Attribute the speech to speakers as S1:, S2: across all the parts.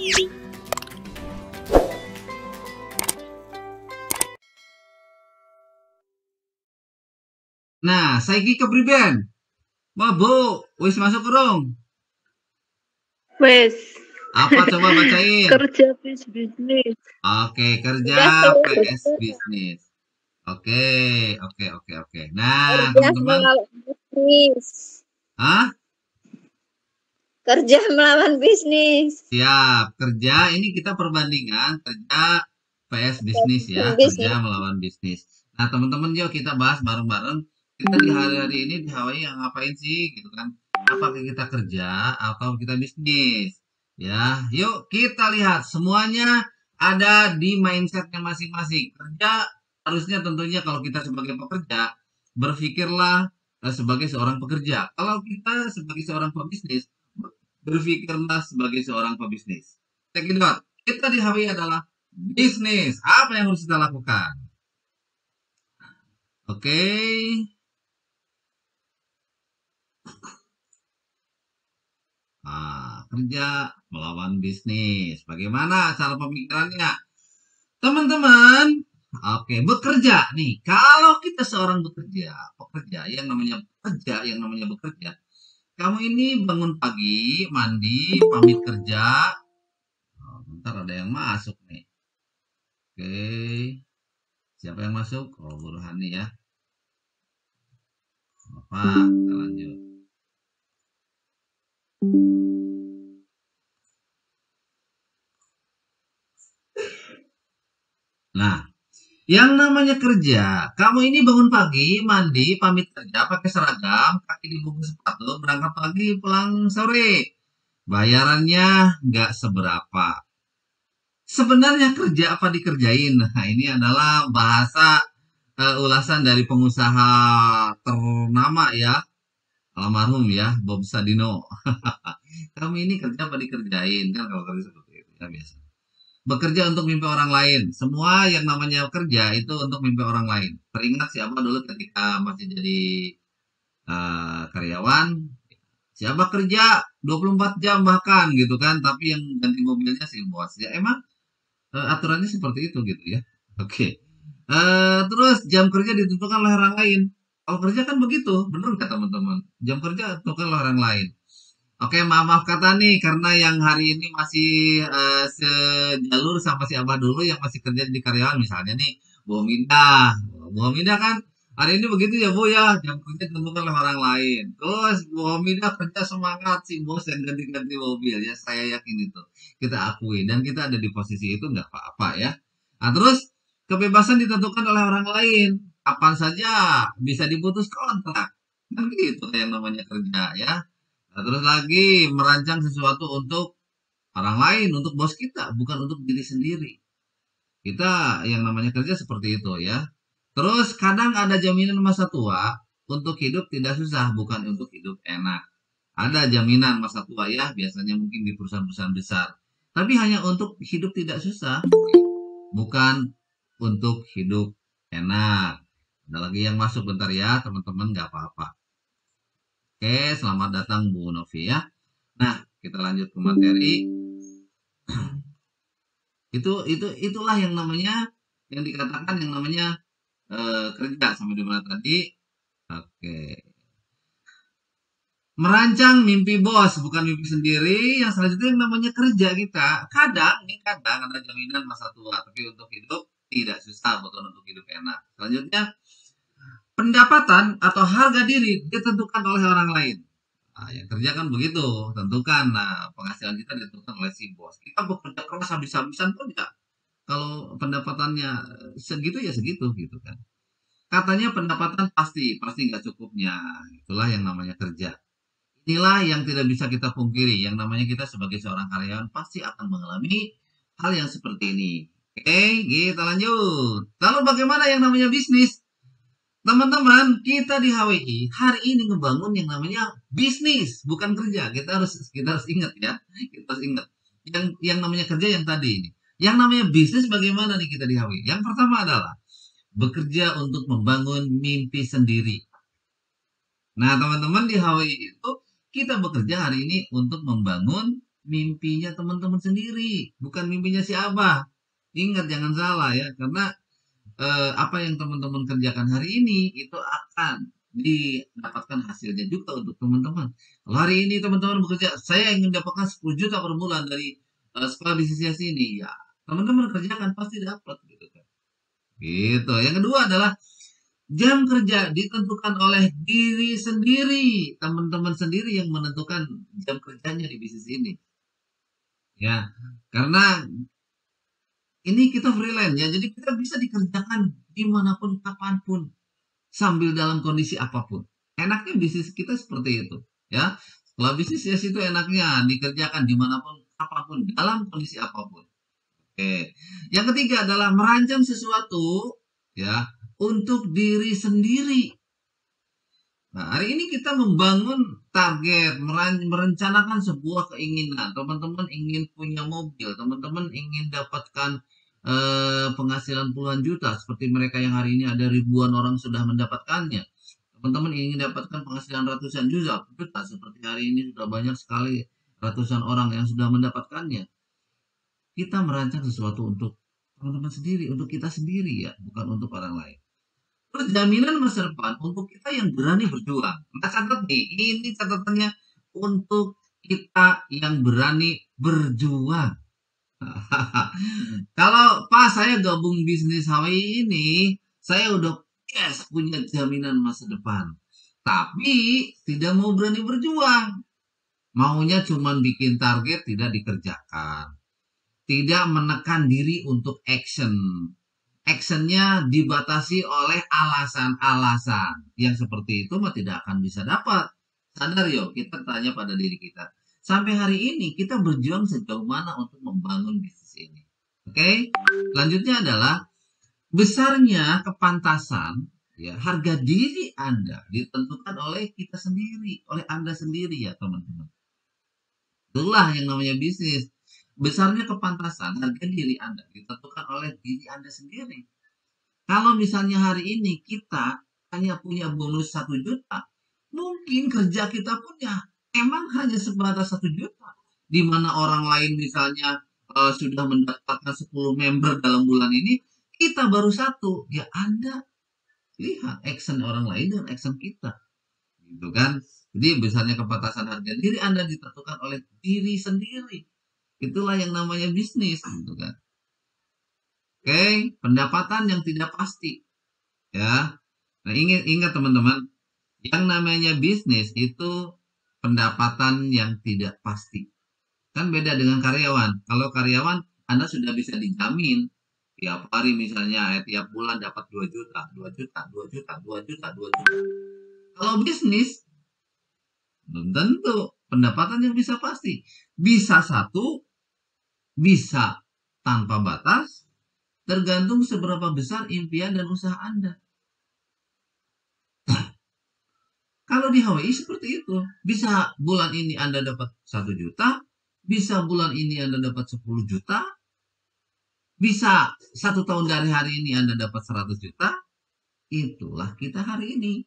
S1: Nah, saiki kepriben? Mabuk, wis masuk kurung?
S2: Wes.
S1: Apa coba bacain?
S2: Kerja bisnis.
S1: Oke, kerja
S2: Udah
S1: PS bisnis. Oke, oke. Nah,
S2: kerja
S1: teman-teman,
S2: melawan bisnis.
S1: ah,
S2: Kerja melawan bisnis.
S1: siap. Kerja ini kita perbandingan kerja PS bisnis ya, kerja
S2: Bisnis.
S1: melawan bisnis. Nah, teman-teman, yuk kita bahas bareng-bareng. Kita di hari-hari ini di Hawaii yang ngapain sih, gitu kan? Apakah kita kerja atau kita bisnis? Ya, yuk kita lihat semuanya ada di mindsetnya masing-masing. Kerja harusnya tentunya kalau kita sebagai pekerja berpikirlah sebagai seorang pekerja. Kalau kita sebagai seorang pebisnis berpikirlah sebagai seorang pebisnis. Check it out. Kita di Hawaii adalah bisnis. Apa yang harus kita lakukan? Oke. Kerja melawan bisnis. Bagaimana cara pemikirannya? Teman-teman, oke, bekerja nih. Kalau kita seorang pekerja, yang namanya bekerja. Kamu ini bangun pagi, mandi, pamit kerja. Oh, bentar ada yang masuk nih. Oke. Siapa yang masuk? Oh, Bu Rohani ya. Apa? Kita lanjut. Nah, yang namanya kerja, kamu ini bangun pagi, mandi, pamit kerja, pakai seragam, kaki dibungkus sepatu, berangkat pagi, pulang sore. Bayarannya nggak seberapa. Sebenarnya kerja apa dikerjain? Nah, ini adalah bahasa ulasan dari pengusaha ternama ya, almarhum ya, Bob Sadino. Kamu ini kerja apa dikerjain? Kan kalau kerja seperti itu ya biasa. Bekerja untuk mimpi orang lain. Semua yang namanya kerja itu untuk mimpi orang lain. Teringat siapa dulu ketika masih jadi karyawan, siapa kerja 24 jam bahkan gitu kan, tapi yang ganti mobilnya si bos. Ya emang aturannya seperti itu gitu ya. Oke. Terus jam kerja ditentukan oleh orang lain. Kalau kerja kan begitu, bener nggak teman-teman? Jam kerja ditentukan oleh orang lain. Oke, maaf kata nih karena yang hari ini masih sejalur sama si Abah dulu yang masih kerja di karyawan misalnya nih, Bu Mida. Bu Mida kan hari ini begitu ya Bu ya, jam kerja ditentukan oleh orang lain. Terus Bu Mida kerja semangat si bos yang ganti-ganti mobil ya, saya yakin itu. Kita akui dan kita ada di posisi itu nggak apa-apa ya. Nah, terus kebebasan ditentukan oleh orang lain. Kapan saja bisa diputus kontrak. Kan gitu yang namanya kerja ya. Nah, terus lagi merancang sesuatu untuk orang lain, untuk bos kita, bukan untuk diri sendiri. Kita yang namanya kerja seperti itu ya. Terus kadang ada jaminan masa tua untuk hidup tidak susah, bukan untuk hidup enak. Ada jaminan masa tua ya, biasanya mungkin di perusahaan-perusahaan besar. Tapi hanya untuk hidup tidak susah, bukan untuk hidup enak. Ada lagi yang masuk bentar ya, teman-teman, nggak apa-apa. Oke, selamat datang Bu Novi ya. Nah, kita lanjut ke materi. Itulah yang namanya yang dikatakan yang namanya kerja sampai di mana tadi? Oke. Merancang mimpi bos, bukan mimpi sendiri. Yang selanjutnya yang namanya kerja kita. Kadang ada jaminan masa tua, tapi untuk hidup tidak susah, bukan untuk hidup enak. Selanjutnya, pendapatan atau harga diri ditentukan oleh orang lain. Nah, yang kerja kan begitu, tentukan. Nah, penghasilan kita ditentukan oleh si bos. Kita bekerja keras habis-habisan pun enggak. Kalau pendapatannya segitu ya segitu gitu kan. Katanya pendapatan pasti nggak cukupnya. Itulah yang namanya kerja. Inilah yang tidak bisa kita pungkiri. Yang namanya kita sebagai seorang karyawan pasti akan mengalami hal yang seperti ini. Oke, kita lanjut. Lalu bagaimana yang namanya bisnis? Teman-teman, kita di HWI hari ini ngebangun yang namanya bisnis, bukan kerja. Kita harus ingat ya. Kita harus ingat. Yang namanya kerja yang tadi ini. Yang namanya bisnis bagaimana nih kita di HWI? Yang pertama adalah bekerja untuk membangun mimpi sendiri. Nah, teman-teman di HWI itu kita bekerja hari ini untuk membangun mimpinya teman-teman sendiri, bukan mimpinya si Abah. Ingat jangan salah ya, karena apa yang teman-teman kerjakan hari ini itu akan didapatkan hasilnya juga untuk teman-teman. Kalau hari ini teman-teman bekerja, saya ingin dapatkan 10 juta per bulan dari sekolah bisnis ini, ya teman-teman kerjakan pasti dapat gitu kan. Gitu. Yang kedua adalah jam kerja ditentukan oleh diri sendiri, teman-teman sendiri yang menentukan jam kerjanya di bisnis ini. Ya, karena ini kita freelance ya, jadi kita bisa dikerjakan dimanapun, kapanpun, sambil dalam kondisi apapun. Enaknya bisnis kita seperti itu, ya. Kalau bisnis ya itu enaknya dikerjakan dimanapun, apapun, dalam kondisi apapun. Oke. Yang ketiga adalah merancang sesuatu, ya, untuk diri sendiri. Nah, hari ini kita membangun target, merencanakan sebuah keinginan. Teman-teman ingin punya mobil, teman-teman ingin dapatkan penghasilan puluhan juta, seperti mereka yang hari ini ada ribuan orang sudah mendapatkannya. Teman-teman ingin dapatkan penghasilan ratusan juta, seperti hari ini sudah banyak sekali ratusan orang yang sudah mendapatkannya. Kita merancang sesuatu untuk teman-teman sendiri, untuk kita sendiri ya, bukan untuk orang lain. Terus jaminan masa depan untuk kita yang berani berjuang. Nah, catat nih, ini catatannya untuk kita yang berani berjuang. Kalau pas saya gabung bisnis HWI ini, saya udah punya jaminan masa depan. Tapi tidak mau berani berjuang. Maunya cuma bikin target, tidak dikerjakan. Tidak menekan diri untuk action. Actionnya dibatasi oleh alasan-alasan yang seperti itu mah tidak akan bisa dapat. Sadar yuk, kita tanya pada diri kita. Sampai hari ini kita berjuang sejauh mana untuk membangun bisnis ini. Oke, selanjutnya adalah besarnya kepantasan, ya, harga diri Anda ditentukan oleh kita sendiri, oleh Anda sendiri ya teman-teman. Itulah yang namanya bisnis. Besarnya kepantasan harga diri Anda ditentukan oleh diri Anda sendiri. Kalau misalnya hari ini kita hanya punya bonus 1 juta, mungkin kerja kita punya emang hanya sebatas 1 juta. Di mana orang lain misalnya sudah mendapatkan 10 member dalam bulan ini, kita baru 1. Ya Anda lihat action orang lain dengan action kita. Gitu kan? Jadi besarnya kepantasan harga diri Anda ditentukan oleh diri sendiri. Itulah yang namanya bisnis, gitu kan. Oke, pendapatan yang tidak pasti, ya. Nah, ingat teman-teman, yang namanya bisnis itu pendapatan yang tidak pasti. Kan beda dengan karyawan. Kalau karyawan, Anda sudah bisa dijamin tiap hari misalnya, tiap bulan dapat 2 juta, 2 juta, 2 juta, 2 juta, 2 juta. Kalau bisnis, belum tentu pendapatan yang bisa pasti. Bisa 1, bisa tanpa batas, tergantung seberapa besar impian dan usaha Anda. Kalau di HWI seperti itu, bisa bulan ini Anda dapat 1 juta, bisa bulan ini Anda dapat 10 juta, bisa 1 tahun dari hari ini Anda dapat 100 juta, itulah kita hari ini.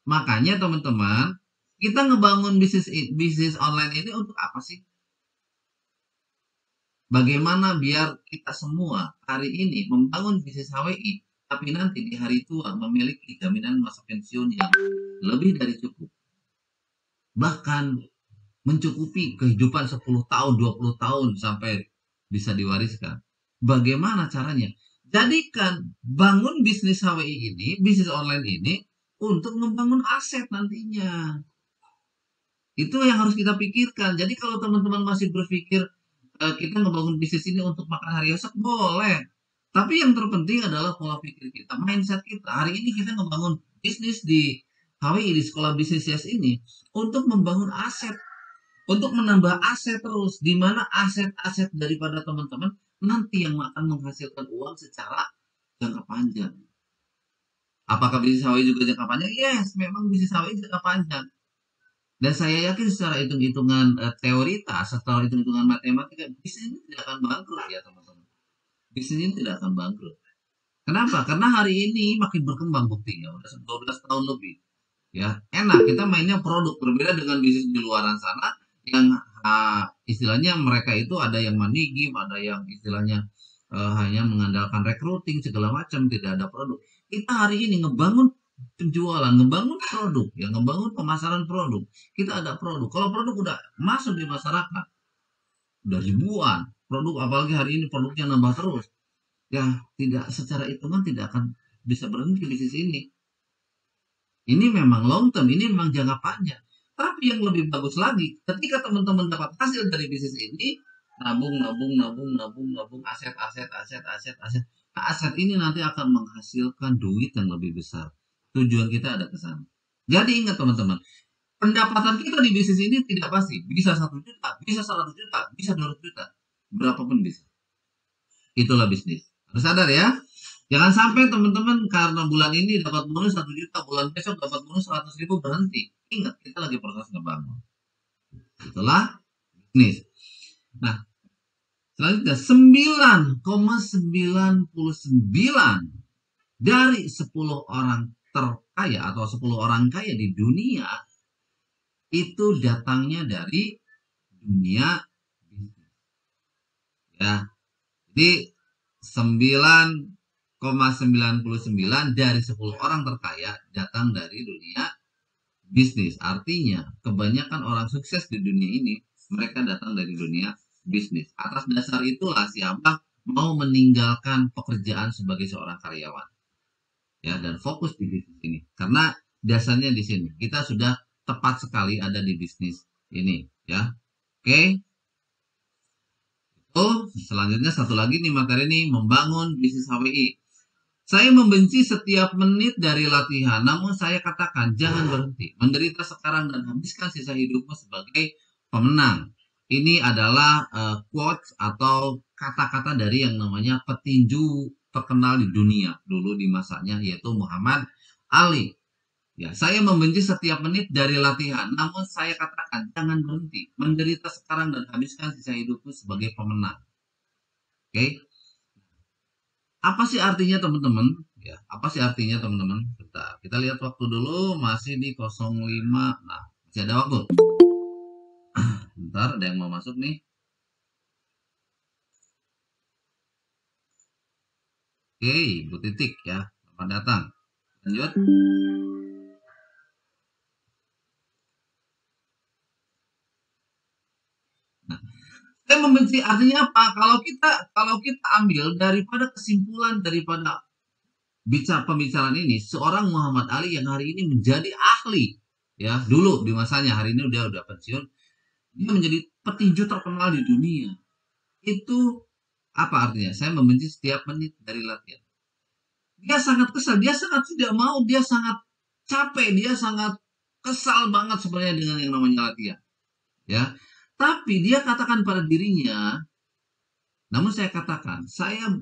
S1: Makanya teman-teman, kita ngebangun bisnis online ini untuk apa sih? Bagaimana biar kita semua hari ini membangun bisnis HWI, tapi nanti di hari tua memiliki jaminan masa pensiun yang lebih dari cukup. Bahkan mencukupi kehidupan 10 tahun, 20 tahun sampai bisa diwariskan. Bagaimana caranya? Jadikan bangun bisnis HWI ini, bisnis online ini, untuk membangun aset nantinya. Itu yang harus kita pikirkan. Jadi kalau teman-teman masih berpikir kita ngebangun bisnis ini untuk makan hari esok, boleh. Tapi yang terpenting adalah pola pikir kita, mindset kita. Hari ini kita ngebangun bisnis di HWI, di sekolah bisnis YES ini, untuk membangun aset, untuk menambah aset terus, di mana aset-aset daripada teman-teman nanti yang akan menghasilkan uang secara jangka panjang. Apakah bisnis HWI juga jangka panjang? Yes, memang bisnis HWI jangka panjang. Dan saya yakin secara hitung-hitungan teoritas, secara hitung-hitungan matematika, bisnis ini tidak akan bangkrut ya teman-teman. Bisnis ini tidak akan bangkrut. Kenapa? Karena hari ini makin berkembang buktinya, udah 12 tahun lebih. Ya, enak kita mainnya produk, berbeda dengan bisnis di luaran sana yang istilahnya mereka itu ada yang money game, ada yang istilahnya hanya mengandalkan recruiting segala macam, tidak ada produk. Kita hari ini ngebangun penjualan, ngebangun produk, ya ngebangun pemasaran produk. Kita ada produk. Kalau produk udah masuk di masyarakat, udah ribuan produk, apalagi hari ini produknya nambah terus, ya tidak secara hitungan tidak akan bisa berhenti bisnis ini. Ini memang long term, ini memang jangka panjang. Tapi yang lebih bagus lagi, ketika teman-teman dapat hasil dari bisnis ini, nabung, aset. Nah, aset ini nanti akan menghasilkan duit yang lebih besar. Tujuan kita ada ke sana. Jadi ingat teman-teman, pendapatan kita di bisnis ini tidak pasti. Bisa 1 juta, bisa 100 juta, bisa 200 juta. Berapapun bisa. Itulah bisnis. Harus sadar ya. Jangan sampai teman-teman karena bulan ini dapat bonus 1 juta, bulan besok dapat bonus 100 ribu berhenti. Ingat, kita lagi proses ngebangun. Itulah bisnis. Nah, selanjutnya 9,99 dari 10 orang terkaya atau 10 orang kaya di dunia itu datangnya dari dunia bisnis. Ya. Jadi 9,99 dari 10 orang terkaya datang dari dunia bisnis. Artinya, kebanyakan orang sukses di dunia ini, mereka datang dari dunia bisnis. Atas dasar itulah si Abah mau meninggalkan pekerjaan sebagai seorang karyawan. Ya, dan fokus di bisnis ini. Karena dasarnya di sini. Kita sudah tepat sekali ada di bisnis ini. Ya, oke. Selanjutnya satu lagi nih materi ini, membangun bisnis HWI. Saya membenci setiap menit dari latihan, namun saya katakan jangan berhenti. Menderita sekarang dan habiskan sisa hidupmu sebagai pemenang. Ini adalah quotes atau kata-kata dari yang namanya petinju terkenal di dunia dulu di masanya, yaitu Muhammad Ali. Ya, saya membenci setiap menit dari latihan, namun saya katakan jangan berhenti. Menderita sekarang dan habiskan sisa hidupmu sebagai pemenang. Oke. Apa sih artinya teman-teman? Ya, apa sih artinya teman-teman? Kita lihat waktu dulu, masih di 05. Nah, masih ada waktu. Bentar, ada yang mau masuk nih. Oke, Bu Titik ya. Selamat datang. Lanjut. Nah, saya membenci artinya apa? Kalau kita ambil daripada kesimpulan daripada pembicaraan ini, seorang Muhammad Ali yang hari ini menjadi ahli, ya dulu di masanya, hari ini udah pensiun, dia menjadi petinju terkenal di dunia. Itu apa artinya? Saya membenci setiap menit dari latihan. Dia sangat kesal, dia sangat tidak mau, dia sangat capek, dia sangat kesal banget sebenarnya dengan yang namanya latihan. Ya, tapi dia katakan pada dirinya, namun saya katakan, saya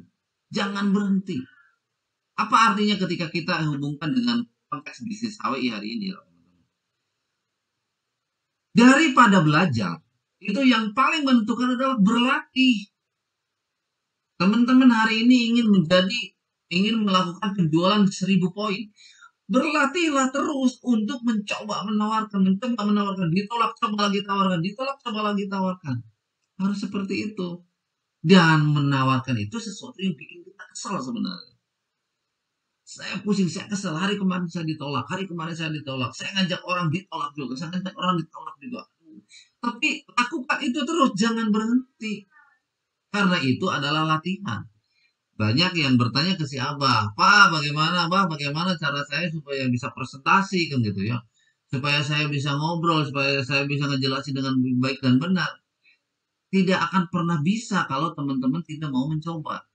S1: jangan berhenti. Apa artinya ketika kita hubungkan dengan konteks bisnis HWI hari ini? Daripada belajar, itu yang paling menentukan adalah berlatih. Teman-teman hari ini ingin melakukan penjualan 1000 poin. Berlatihlah terus untuk mencoba menawarkan, ditolak, coba lagi tawarkan, ditolak, coba lagi tawarkan. Harus seperti itu. Dan menawarkan itu sesuatu yang bikin kita kesal sebenarnya. Saya pusing, saya kesal. Hari kemarin saya ditolak, Saya ngajak orang ditolak juga, Tapi lakukan itu terus, jangan berhenti. Karena itu adalah latihan. Banyak yang bertanya ke si Abah, Pak, bagaimana cara saya supaya bisa presentasi kan gitu ya, supaya saya bisa ngobrol, supaya saya bisa ngejelasin dengan baik dan benar. Tidak akan pernah bisa kalau teman-teman tidak mau mencoba.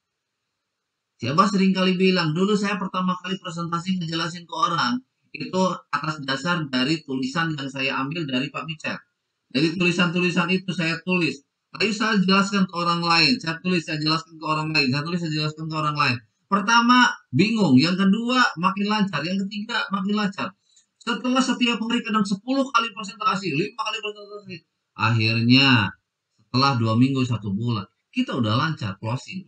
S1: Si Abah sering kali bilang, dulu saya pertama kali presentasi ngejelasin ke orang, itu atas dasar dari tulisan yang saya ambil dari Pak Michel. Dari tulisan-tulisan itu saya tulis. Lalu saya jelaskan ke orang lain. Saya jelaskan ke orang lain. Jelaskan ke orang lain. Pertama, bingung. Yang kedua, makin lancar. Yang ketiga, makin lancar. Setelah setiap hari kadang 10 kali presentasi, 5 kali presentasi. Akhirnya, setelah 2 minggu, 1 bulan, kita udah lancar. Closing.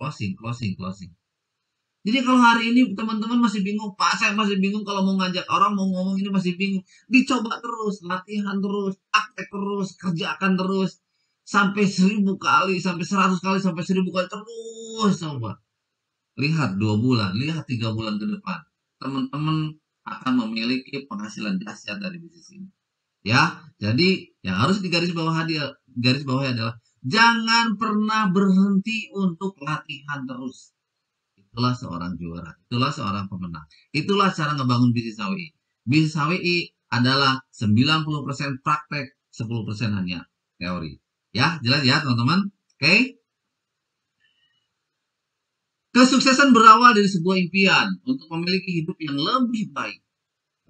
S1: Jadi kalau hari ini teman-teman masih bingung, Pak, saya masih bingung kalau mau ngajak orang, mau ngomong ini masih bingung. Dicoba terus, latihan terus, praktek terus, kerjakan terus. sampai 1000 kali, sampai 100 kali, sampai 1000 kali terus coba. Lihat 2 bulan, lihat 3 bulan ke depan. Teman-teman akan memiliki penghasilan dahsyat dari bisnis ini. Ya, jadi yang harus garis bawah adalah jangan pernah berhenti untuk latihan terus. Itulah seorang juara, itulah seorang pemenang. Itulah cara ngebangun bisnis HWI. Bisnis HWI adalah 90% praktek, 10% hanya teori. Ya, jelas ya teman-teman? Oke? Kesuksesan berawal dari sebuah impian untuk memiliki hidup yang lebih baik.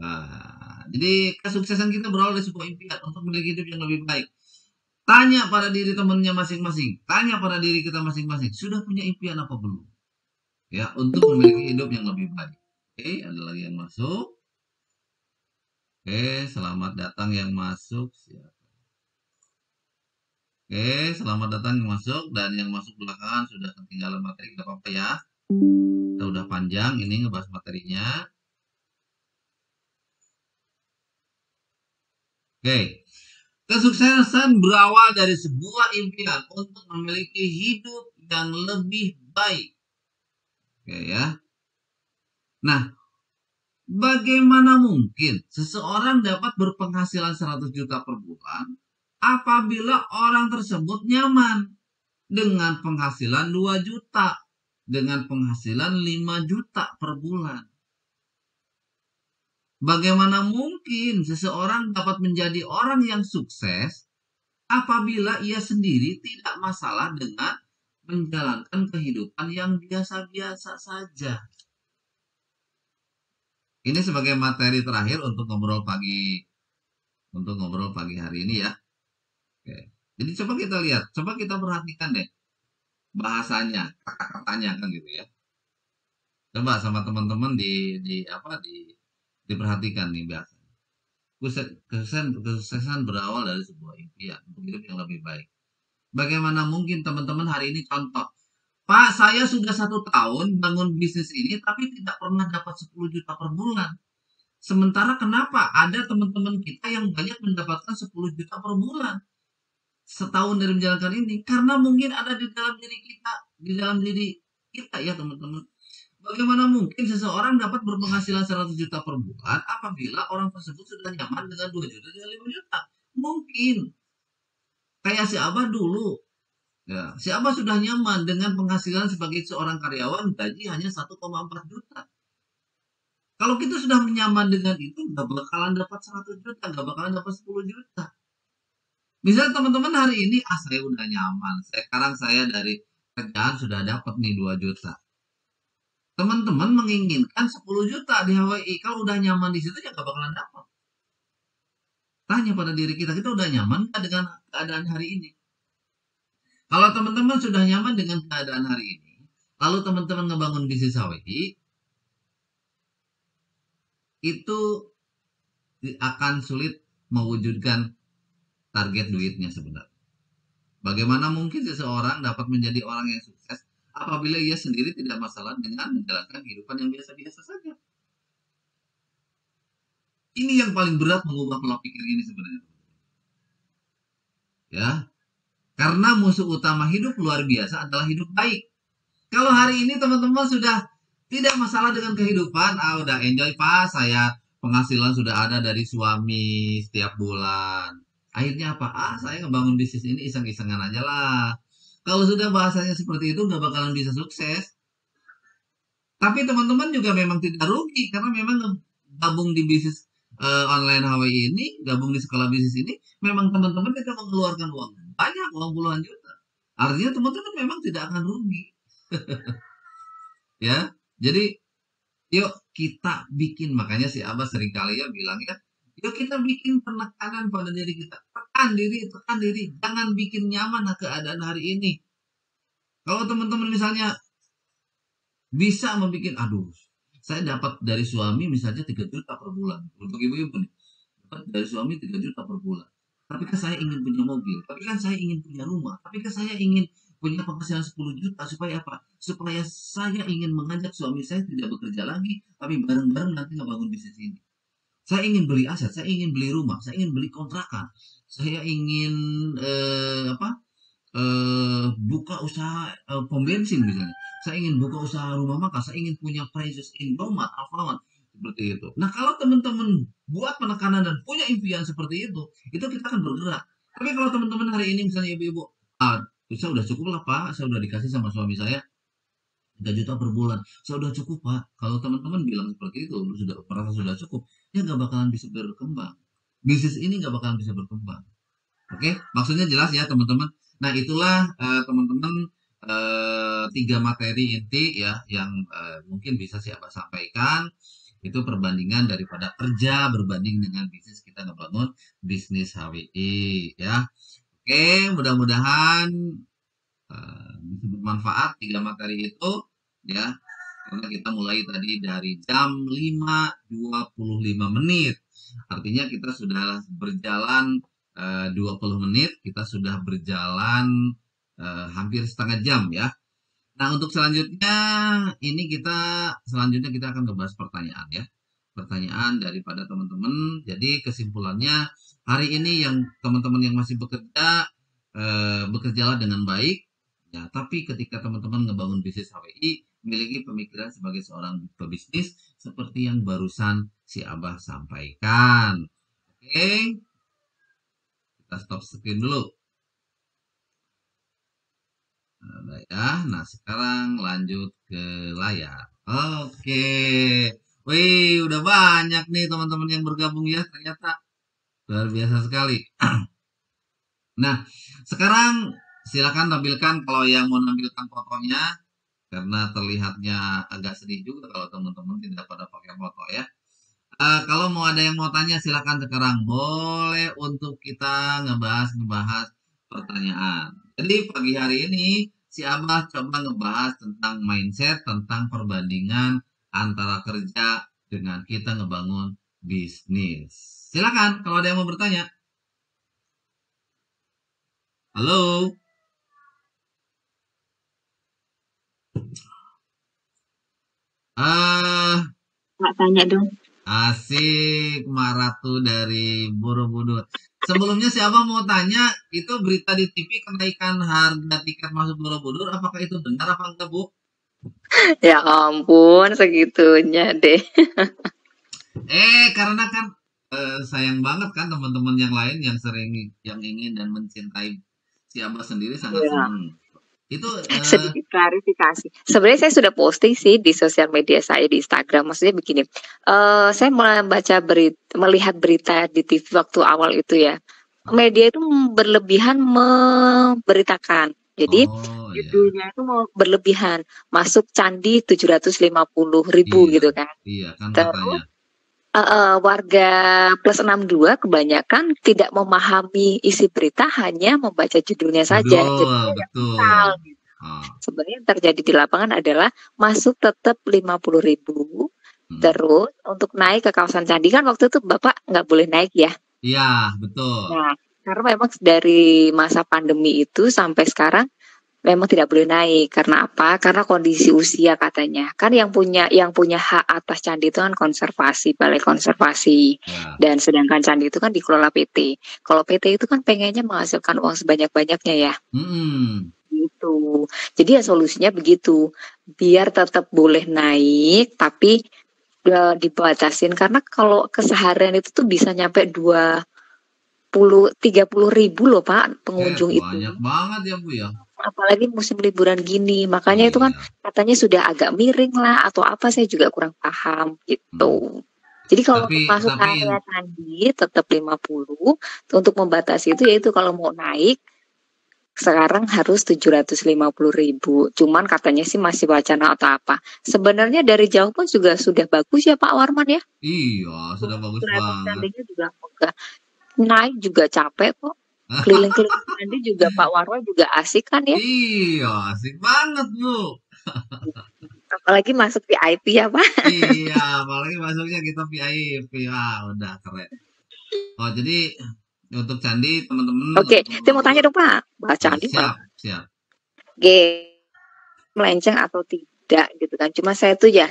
S1: Nah, jadi kesuksesan kita berawal dari sebuah impian untuk memiliki hidup yang lebih baik. Tanya pada diri temannya masing-masing. Tanya pada diri kita masing-masing. Sudah punya impian apa belum? Ya, untuk memiliki hidup yang lebih baik. Oke, ada lagi yang masuk. Oke, selamat datang yang masuk. Oke, selamat datang yang masuk. Dan yang masuk belakangan sudah ketinggalan materi. Gak apa-apa ya. Kita udah panjang ini ngebahas materinya. Oke. Kesuksesan berawal dari sebuah impian untuk memiliki hidup yang lebih baik. Oke ya. Nah, bagaimana mungkin seseorang dapat berpenghasilan 100 juta per bulan apabila orang tersebut nyaman dengan penghasilan 2 juta, dengan penghasilan 5 juta per bulan? Bagaimana mungkin seseorang dapat menjadi orang yang sukses apabila ia sendiri tidak masalah dengan menjalankan kehidupan yang biasa-biasa saja? Ini sebagai materi terakhir untuk ngobrol pagi hari ini ya. Oke. Jadi coba kita lihat, coba kita perhatikan deh bahasanya, kata-katanya kan gitu ya. Coba sama teman-teman diperhatikan nih bahasa. Kesuksesan berawal dari sebuah impian untuk hidup yang lebih baik. Bagaimana mungkin teman-teman hari ini contoh, Pak, saya sudah 1 tahun bangun bisnis ini tapi tidak pernah dapat 10 juta per bulan. Sementara kenapa ada teman-teman kita yang banyak mendapatkan 10 juta per bulan setahun dari menjalankan ini? Karena mungkin ada di dalam diri kita ya teman-teman. Bagaimana mungkin seseorang dapat berpenghasilan 100 juta per bulan apabila orang tersebut sudah nyaman dengan 2 juta dan 5 juta? Mungkin. Kayak si Abah dulu. Ya, si Abah sudah nyaman dengan penghasilan sebagai seorang karyawan gaji hanya 1,4 juta. Kalau kita sudah nyaman dengan itu, nggak bakalan dapat 100 juta, nggak bakalan dapat 10 juta. Misalnya teman-teman hari ini, saya udah nyaman. Sekarang saya dari kerjaan sudah dapat nih 2 juta. Teman-teman menginginkan 10 juta di HWI. Kalau udah nyaman di situ, ya nggak bakalan dapat. Tanya pada diri kita udah nyaman nggak dengan keadaan hari ini? Kalau teman-teman sudah nyaman dengan keadaan hari ini, lalu teman-teman ngebangun bisnis HWI, itu akan sulit mewujudkan target duitnya sebenarnya. Bagaimana mungkin seseorang dapat menjadi orang yang sukses apabila ia sendiri tidak masalah dengan menjalankan kehidupan yang biasa-biasa saja? Ini yang paling berat mengubah pola pikir ini sebenarnya. Ya, karena musuh utama hidup luar biasa adalah hidup baik. Kalau hari ini teman-teman sudah tidak masalah dengan kehidupan, udah enjoy Pak, saya penghasilan sudah ada dari suami setiap bulan. Akhirnya apa? Saya ngebangun bisnis ini iseng-isengan aja lah. Kalau sudah bahasanya seperti itu nggak bakalan bisa sukses. Tapi teman-teman juga memang tidak rugi karena memang gabung di bisnis online HWI ini, gabung di sekolah bisnis ini, memang teman-teman tidak mengeluarkan uang banyak, uang puluhan juta. Artinya teman-teman memang tidak akan rugi. Ya, jadi yuk kita bikin, makanya si Abah seringkali ya bilang ya, yuk kita bikin penekanan pada diri kita. Tekan diri, jangan bikin nyaman keadaan hari ini. Kalau teman-teman misalnya bisa membuat, saya dapat dari suami misalnya 3 juta per bulan. Untuk ibu-ibu nih, dapat dari suami 3 juta per bulan. Tapi kan saya ingin punya mobil, tapi kan saya ingin punya rumah, tapi kan saya ingin punya penghasilan 10 juta supaya apa? Supaya saya ingin mengajak suami saya tidak bekerja lagi, tapi bareng-bareng nanti ngebangun bisnis ini. Saya ingin beli aset, saya ingin beli rumah, saya ingin beli kontrakan, saya ingin buka usaha pom bensin misalnya. Saya ingin buka usaha rumah makan, saya ingin punya Precious Indomart, Alfamart, seperti itu. Nah, kalau teman-teman buat penekanan dan punya impian seperti itu kita akan bergerak. Tapi kalau teman-teman hari ini misalnya ibu-ibu, ah, saya udah cukup lah Pak, saya udah dikasih sama suami saya 3 juta per bulan. Saya udah cukup Pak. Kalau teman-teman bilang seperti itu, sudah merasa sudah cukup, ya nggak bakalan bisa berkembang. Bisnis ini nggak bakalan bisa berkembang. Oke, maksudnya jelas ya teman-teman. Nah, itulah teman-teman 3 materi inti ya yang mungkin bisa saya sampaikan. Itu perbandingan daripada kerja berbanding dengan bisnis kita ngebangun bisnis HWI ya. Oke, mudah-mudahan bisa bermanfaat 3 materi itu ya. Karena kita mulai tadi dari jam 5.25 menit. Artinya kita sudah berjalan 20 menit, kita sudah berjalan hampir setengah jam ya. Nah, untuk selanjutnya selanjutnya kita akan membahas pertanyaan ya. Pertanyaan daripada teman-teman. Jadi kesimpulannya hari ini yang teman-teman yang masih bekerja bekerjalah dengan baik ya, tapi ketika teman-teman ngebangun bisnis HWI, memiliki pemikiran sebagai seorang pebisnis seperti yang barusan si Abah sampaikan. Oke, kita stop screen dulu. Ya, nah sekarang lanjut ke layar. Oke. Wih, udah banyak nih teman-teman yang bergabung ya, ternyata luar biasa sekali. Nah, sekarang silakan tampilkan kalau yang mau nampilkan fotonya, karena terlihatnya agak sedih juga kalau teman-teman tidak pada pakai foto ya. Kalau mau ada yang mau tanya silakan sekarang, boleh untuk kita ngebahas pertanyaan. Jadi pagi hari ini si Abah coba ngebahas tentang mindset, tentang perbandingan antara kerja dengan kita ngebangun bisnis. Silakan kalau ada yang mau bertanya. Halo.
S2: Nggak tanya dong.
S1: Asik, Maratu dari Borobudur. Sebelumnya siapa mau tanya, itu berita di TV kenaikan harga tiket masuk Borobudur, apakah itu benar apa enggak, Bu?
S2: Ya ampun, segitunya deh.
S1: Karena kan sayang banget kan teman-teman yang lain yang sering yang ingin dan mencintai si Abah sendiri sangat
S2: Ya.
S1: senang. Itu
S2: Sedikit klarifikasi. Sebenarnya saya sudah posting sih di sosial media saya di Instagram. Maksudnya begini, saya melihat berita di TV waktu awal itu ya. Media itu berlebihan memberitakan. Jadi
S1: oh ya,
S2: judulnya itu mau berlebihan. Masuk candi 750.000
S1: iya,
S2: gitu kan.
S1: iya kan katanya.
S2: Terus warga plus 62 kebanyakan tidak memahami isi berita, hanya membaca judulnya saja. Jadi
S1: Betul,
S2: tidak
S1: betul.
S2: vital.
S1: Ah,
S2: Sebenarnya yang terjadi di lapangan adalah masuk tetap 50.000.
S1: hmm.
S2: Terus untuk naik ke kawasan candi kan waktu itu Bapak nggak boleh naik ya.
S1: Iya, betul.
S2: Nah, karena memang dari masa pandemi itu sampai sekarang memang tidak boleh naik. Karena apa? Karena kondisi usia katanya. Kan yang punya hak atas candi itu kan konservasi, balai konservasi.
S1: Ya.
S2: Dan sedangkan candi itu kan dikelola PT. Kalau PT itu kan pengennya menghasilkan uang sebanyak-banyaknya ya.
S1: Mm-mm.
S2: Gitu. Jadi ya solusinya begitu. Biar tetap boleh naik tapi dibatasin, karena kalau keseharian itu tuh bisa nyampe 30 ribu loh Pak pengunjung itu.
S1: Banyak banget ya, Bu ya.
S2: Apalagi musim liburan gini, makanya itu kan
S1: Iya.
S2: katanya sudah agak miring lah atau apa, saya juga kurang paham
S1: Hmm.
S2: gitu. Jadi kalau
S1: Tapi
S2: untuk masuk
S1: tapi
S2: area candi tetap 50, untuk membatasi itu yaitu kalau mau naik sekarang harus 750.000. Cuman katanya sih masih wacana atau apa. Sebenarnya dari jauh pun juga sudah bagus ya Pak Warman ya.
S1: iya, sudah bagus
S2: Kelihatan
S1: banget.
S2: candinya juga megah. Naik juga capek kok. Keliling-keliling candi juga Pak Warman juga asik kan ya.
S1: Iya, asik banget, Bu.
S2: Apalagi masuk VIP ya Pak.
S1: Iya, apalagi masuknya kita VIP. Wah, udah keren. Oh, jadi untuk candi teman-teman
S2: Oke,
S1: untuk
S2: saya mau tanya
S1: Borobudur
S2: dong Pak. Bahas candi Pak.
S1: siap, siap.
S2: Melenceng atau tidak gitu kan. Cuma saya tuh ya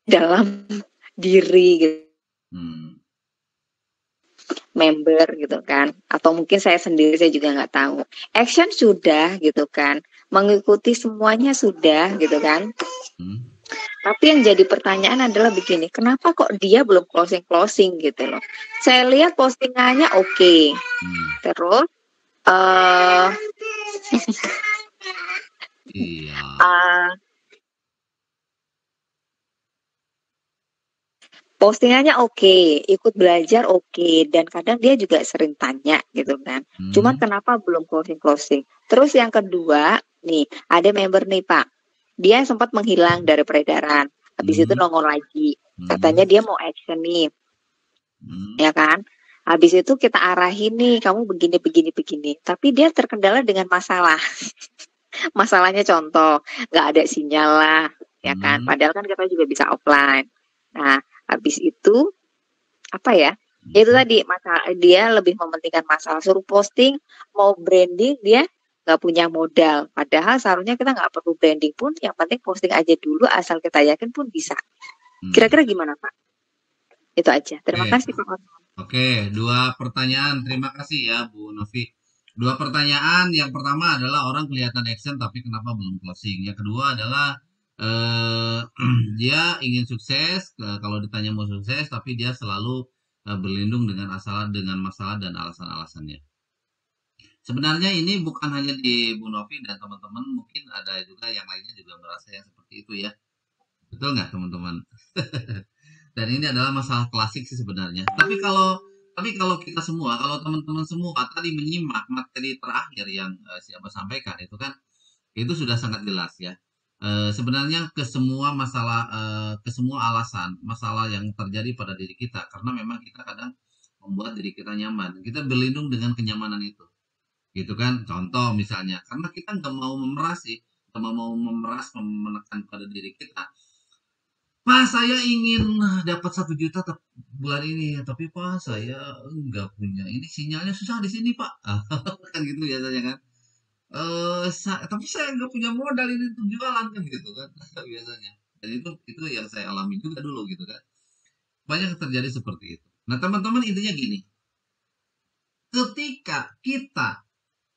S2: dalam diri gitu.
S1: Hmm.
S2: member gitu kan, atau mungkin saya sendiri saya juga nggak tahu. Action sudah gitu kan, mengikuti semuanya sudah gitu kan.
S1: Hmm.
S2: Tapi yang jadi pertanyaan adalah begini, kenapa kok dia belum closing gitu loh? Saya lihat postingannya oke,
S1: Hmm.
S2: terus eh
S1: Iya.
S2: uh, postingannya oke, ikut belajar oke, dan kadang dia juga sering tanya gitu kan. Cuman
S1: Hmm.
S2: kenapa belum closing-closing? Terus yang kedua, nih ada member nih Pak, dia sempat menghilang dari peredaran. Habis itu
S1: Hmm.
S2: nongol lagi. Katanya
S1: Hmm.
S2: dia mau action nih,
S1: Hmm.
S2: ya kan? Habis itu kita arahin nih, kamu begini, begini, begini. Tapi dia terkendala dengan masalah. Masalahnya contoh, nggak ada sinyal lah, ya kan?
S1: Hmm.
S2: Padahal kan kita juga bisa offline. Nah, habis itu apa ya? Ya itu
S1: Hmm.
S2: tadi masalah dia lebih mementingkan masalah suruh posting mau branding dia nggak punya modal. Padahal seharusnya kita nggak perlu branding pun, yang penting posting aja dulu asal kita yakin pun bisa.
S1: Hmm.
S2: Kira-kira gimana Pak? Itu aja. Terima
S1: Oke.
S2: kasih Pak.
S1: Oke, dua pertanyaan. Terima kasih ya, Bu Novi. Dua pertanyaan. Yang pertama adalah orang kelihatan action tapi kenapa belum closing. Yang kedua adalah eh dia ingin sukses. Kalau ditanya mau sukses, tapi dia selalu berlindung dengan masalah dan alasan-alasannya. Sebenarnya ini bukan hanya di Bu Novi dan teman-teman, mungkin ada juga yang lainnya juga merasa yang seperti itu ya. Betul nggak teman-teman? Dan ini adalah masalah klasik sih sebenarnya. Tapi kalau kita semua, kalau teman-teman semua tadi menyimak materi terakhir yang siapa sampaikan itu kan itu sudah sangat jelas ya. Sebenarnya ke semua alasan masalah yang terjadi pada diri kita karena memang kita kadang membuat diri kita nyaman. Kita berlindung dengan kenyamanan itu. Gitu kan? Contoh misalnya, karena kita nggak mau memeras sih, nggak mau memeras, menekan pada diri kita. Pak, saya ingin dapat 1 juta bulan ini, tapi Pak, saya nggak punya. Ini sinyalnya susah di sini, Pak. Kan gitu biasanya kan. Tapi saya nggak punya modal ini untuk jualan kan gitu kan biasanya. Dan itu yang saya alami juga dulu gitu kan. Banyak terjadi seperti itu. Nah, teman-teman intinya gini. Ketika kita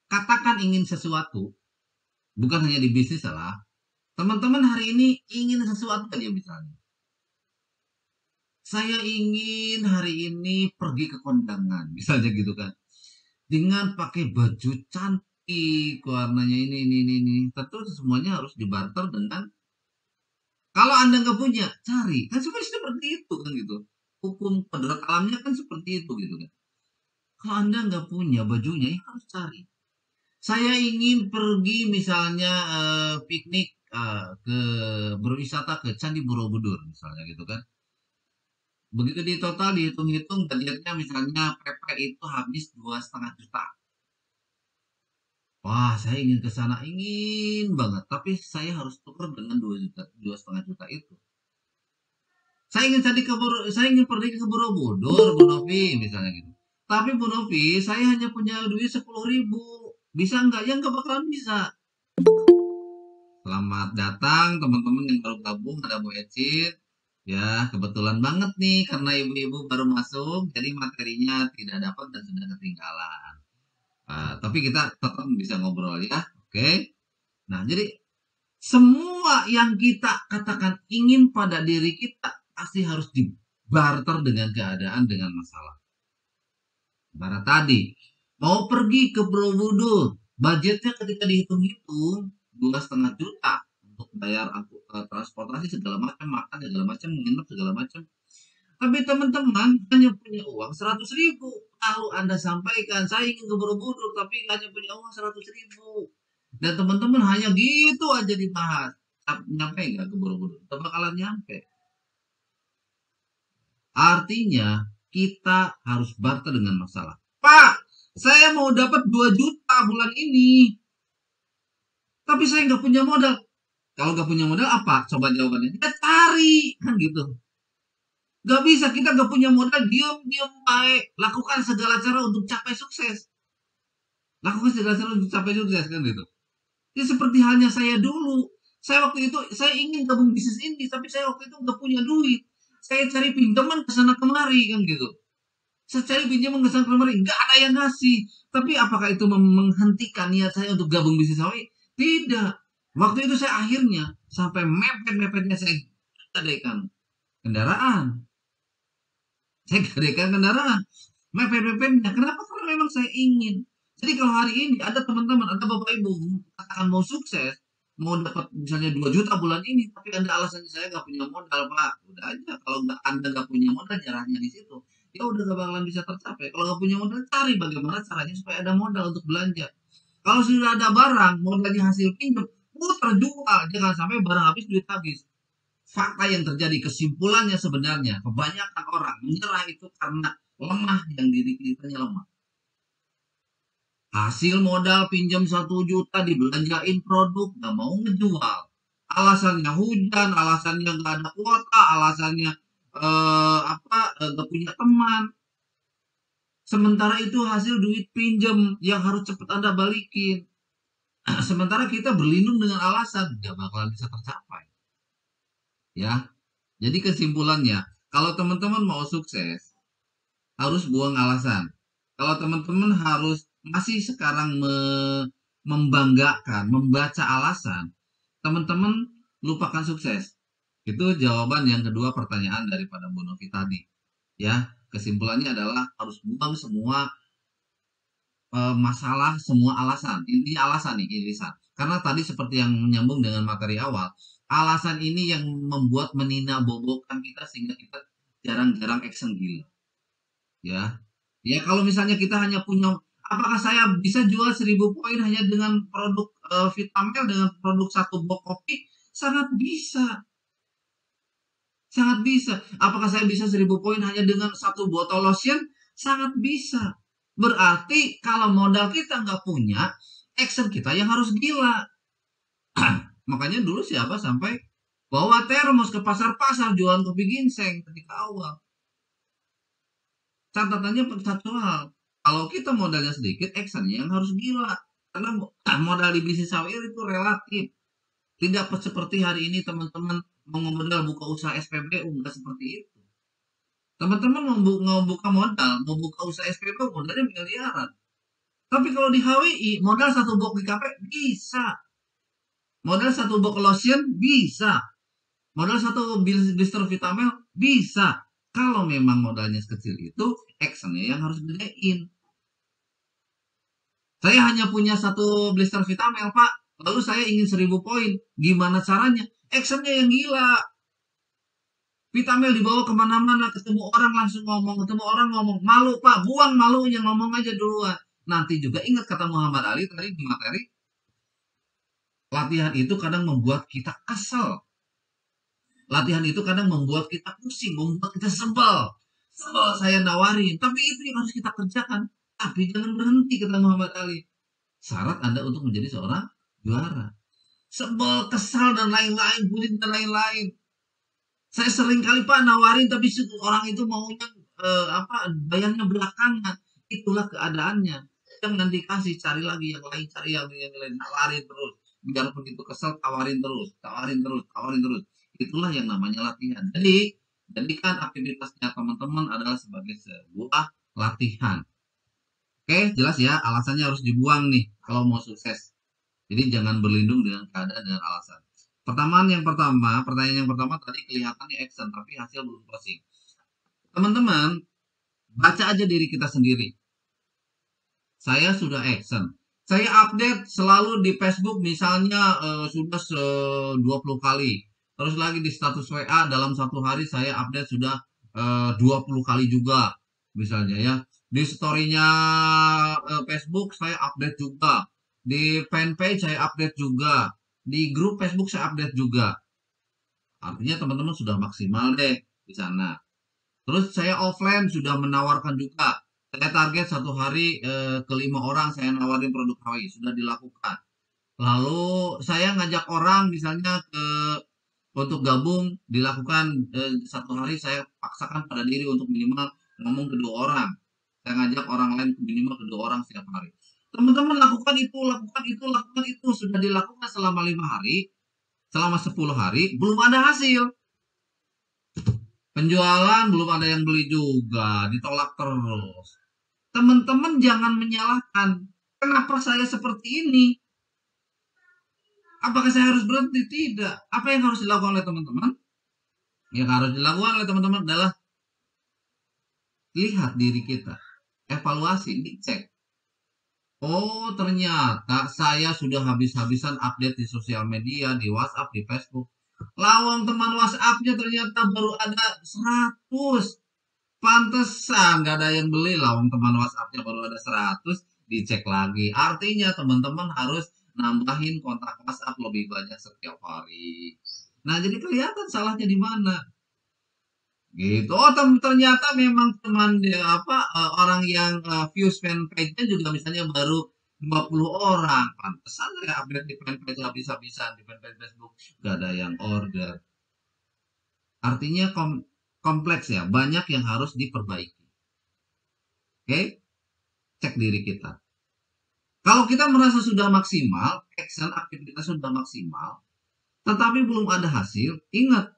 S1: katakan ingin sesuatu, bukan hanya di bisnis lah. Teman-teman hari ini ingin sesuatu aja misalnya. Saya ingin hari ini pergi ke kondangan, misalnya gitu kan. Dengan pakai baju cantik, warnanya ini. Tentu semuanya harus dibarter dengan, kalau Anda nggak punya, cari. Kan sebenarnya seperti itu kan gitu. Hukum kodrat alamnya kan seperti itu gitu kan. Kalau Anda nggak punya bajunya, ya harus cari. Saya ingin pergi misalnya piknik ke berwisata ke Candi Borobudur misalnya gitu kan. Begitu di total dihitung-hitung budgetnya misalnya PP itu habis 2,5 juta. Wah, saya ingin ke sana, ingin banget. Tapi saya harus tukar dengan 2 juta, 2,5 juta itu. Saya ingin pergi ke Borobudur, Bu Novi, misalnya gitu. Tapi Bu Novi, saya hanya punya duit 10.000. Bisa nggak? Ya nggak bakalan bisa. Selamat datang teman-teman yang baru gabung, ada Bu Ecit. Ya, kebetulan banget nih karena ibu-ibu baru masuk, jadi materinya tidak dapat dan sudah ketinggalan. Tapi kita tetap bisa ngobrol ya, oke? Nah, jadi semua yang kita katakan ingin pada diri kita pasti harus dibarter dengan keadaan, dengan masalah. Barat tadi, mau pergi ke Borobudur, budgetnya ketika dihitung-hitung 2,5 juta untuk bayar transportasi segala macam, makan segala macam, menginap segala macam. Tapi teman-teman hanya punya uang 100.000. Lalu Anda sampaikan, saya ingin ke Borobudur, tapi hanya punya uang 100.000. Dan teman-teman hanya gitu aja dibahas. Nyampe nggak ke Borobudur? Tidak bakalan nyampe. Artinya, kita harus barter dengan masalah. Pak, saya mau dapat 2 juta bulan ini. Tapi saya nggak punya modal. Kalau nggak punya modal apa? Coba jawabannya. Kita cari. Kan gitu. Gak bisa, kita gak punya modal, diam baik. Lakukan segala cara untuk capai sukses. Lakukan segala cara untuk capai sukses, kan gitu. Ini seperti halnya saya dulu. Saya waktu itu, saya ingin gabung bisnis ini, tapi saya waktu itu gak punya duit. Saya cari pinjaman ke sana kemari, kan gitu. Saya pinjam ke sang lemari, nggak ada yang ngasih. Tapi apakah itu menghentikan niat saya untuk gabung bisnis sawit? Tidak. Waktu itu saya akhirnya sampai mepet-mepetnya saya gadaikan kendaraan. Saya gadaikan kendaraan. Mepet-mepetnya. Kenapa? Karena memang saya ingin. Jadi kalau hari ini ada teman-teman, ada bapak ibu katakan mau sukses, mau dapat misalnya 2 juta bulan ini, tapi ada alasannya saya nggak punya modal, Pak. Udah aja. Kalau Anda nggak punya modal, nyerahnya di situ. Ya udah gak bakalan bisa tercapai. Kalau nggak punya modal, cari bagaimana caranya supaya ada modal untuk belanja. Kalau sudah ada barang, modalnya hasil pinjam, putar jual. Jangan sampai barang habis, duit habis. Fakta yang terjadi, kesimpulannya sebenarnya, kebanyakan orang menyerah itu karena lemah, yang diri kitanya lemah. Hasil modal pinjam 1 juta dibelanjain produk, gak mau ngejual. Alasannya hujan, alasannya gak ada kuota, alasannya gak punya teman. Sementara itu hasil duit pinjam yang harus cepat Anda balikin. Sementara kita berlindung dengan alasan gak bakalan bisa tercapai. Ya, jadi kesimpulannya, kalau teman-teman mau sukses, harus buang alasan. Kalau teman-teman harus masih sekarang membanggakan, membaca alasan, teman-teman lupakan sukses. Itu jawaban yang kedua pertanyaan daripada Bu Novi tadi. Ya, kesimpulannya adalah harus buang semua masalah, semua alasan. Intinya alasan nih, irisan. Karena tadi seperti yang menyambung dengan materi awal, alasan ini yang membuat menina bobokan kita sehingga kita jarang-jarang action gila. Ya, ya kalau misalnya kita hanya punya, apakah saya bisa jual 1000 poin hanya dengan produk Vitamel, dengan produk 1 box kopi? Sangat bisa. Sangat bisa. Apakah saya bisa 1000 poin hanya dengan 1 botol lotion? Sangat bisa. Berarti kalau modal kita nggak punya, action kita yang harus gila. Makanya dulu siapa sampai bawa termos ke pasar-pasar jualan kopi ginseng ketika awal. Catatannya satu hal, kalau kita modalnya sedikit, actionnya yang harus gila. Karena modal di bisnis sawit itu relatif. Tidak seperti hari ini teman-teman mau modal buka usaha SPBU, enggak seperti itu. Teman-teman mau buka modal, mau buka usaha SPBU, modalnya miliaran. Tapi kalau di HWI, modal 1 box IKP bisa. Modal 1 box lotion bisa. Modal 1 blister Vitamel bisa. Kalau memang modalnya sekecil itu, actionnya yang harus gedein. Saya hanya punya 1 blister Vitamel, Pak. Lalu saya ingin 1000 poin. Gimana caranya? Actionnya yang gila. Vitamel dibawa kemana-mana, ketemu orang langsung ngomong, ketemu orang ngomong. Malu, Pak. Buang malunya, ngomong aja duluan. Nanti juga ingat kata Muhammad Ali tadi di materi. Latihan itu kadang membuat kita kesel. Latihan itu kadang membuat kita pusing, membuat kita sebel. Sebel saya nawarin, tapi itu yang harus kita kerjakan. Tapi jangan berhenti, kata Muhammad Ali. Syarat Anda untuk menjadi seorang juara. Sebel, kesal, dan lain-lain, pusing, dan lain-lain. Saya sering kali Pak nawarin, tapi orang itu maunya bayarnya belakangan. Itulah keadaannya. Jangan dikasih, cari lagi yang lain, cari yang lain, nawarin terus. Biarpun itu kesel, tawarin terus, tawarin terus, tawarin terus. Itulah yang namanya latihan. Jadi, jadikan aktivitasnya teman-teman adalah sebagai sebuah latihan. Oke, jelas ya, alasannya harus dibuang nih kalau mau sukses. Jadi jangan berlindung dengan keadaan dengan alasan. Pertanyaan yang pertama tadi kelihatannya action, tapi hasil belum closing. Teman-teman, baca aja diri kita sendiri. Saya sudah action. Saya update selalu di Facebook misalnya sudah 20 kali. Terus lagi di status WA dalam 1 hari saya update sudah 20 kali juga. Misalnya ya. Di story-nya Facebook saya update juga. Di fanpage saya update juga. Di grup Facebook saya update juga. Artinya teman-teman sudah maksimal deh di sana. Terus saya offline sudah menawarkan juga. Saya target 1 hari ke 5 orang saya nawarin produk HWI. Sudah dilakukan. Lalu saya ngajak orang misalnya untuk gabung, dilakukan 1 hari saya paksakan pada diri untuk minimal ngomong ke 2 orang. Saya ngajak orang lain minimal ke 2 orang setiap hari. Teman-teman lakukan itu. Sudah dilakukan selama 5 hari, selama 10 hari, belum ada hasil. Penjualan belum ada yang beli juga, ditolak terus. Teman-teman jangan menyalahkan. Kenapa saya seperti ini? Apakah saya harus berhenti? Tidak. Apa yang harus dilakukan oleh teman-teman? Yang harus dilakukan oleh teman-teman adalah lihat diri kita. Evaluasi, dicek. Oh, ternyata saya sudah habis-habisan update di sosial media, di WhatsApp, di Facebook. Lawang teman WhatsApp-nya ternyata baru ada 100. Pantesan nggak ada yang beli, lawang teman WhatsApp-nya baru ada 100. Dicek lagi. Artinya teman-teman harus nambahin kontak WhatsApp lebih banyak setiap hari. Nah, jadi kelihatan salahnya di mana. Gitu. Oh, ternyata memang teman dia orang yang views fanpage-nya juga misalnya baru 50 orang. Pantesan ya update di fanpage habis-habisan di fanpage Facebook gak ada yang order. Artinya kompleks ya, banyak yang harus diperbaiki. Oke? Cek diri kita. Kalau kita merasa sudah maksimal, action aktivitas sudah maksimal, tetapi belum ada hasil, ingat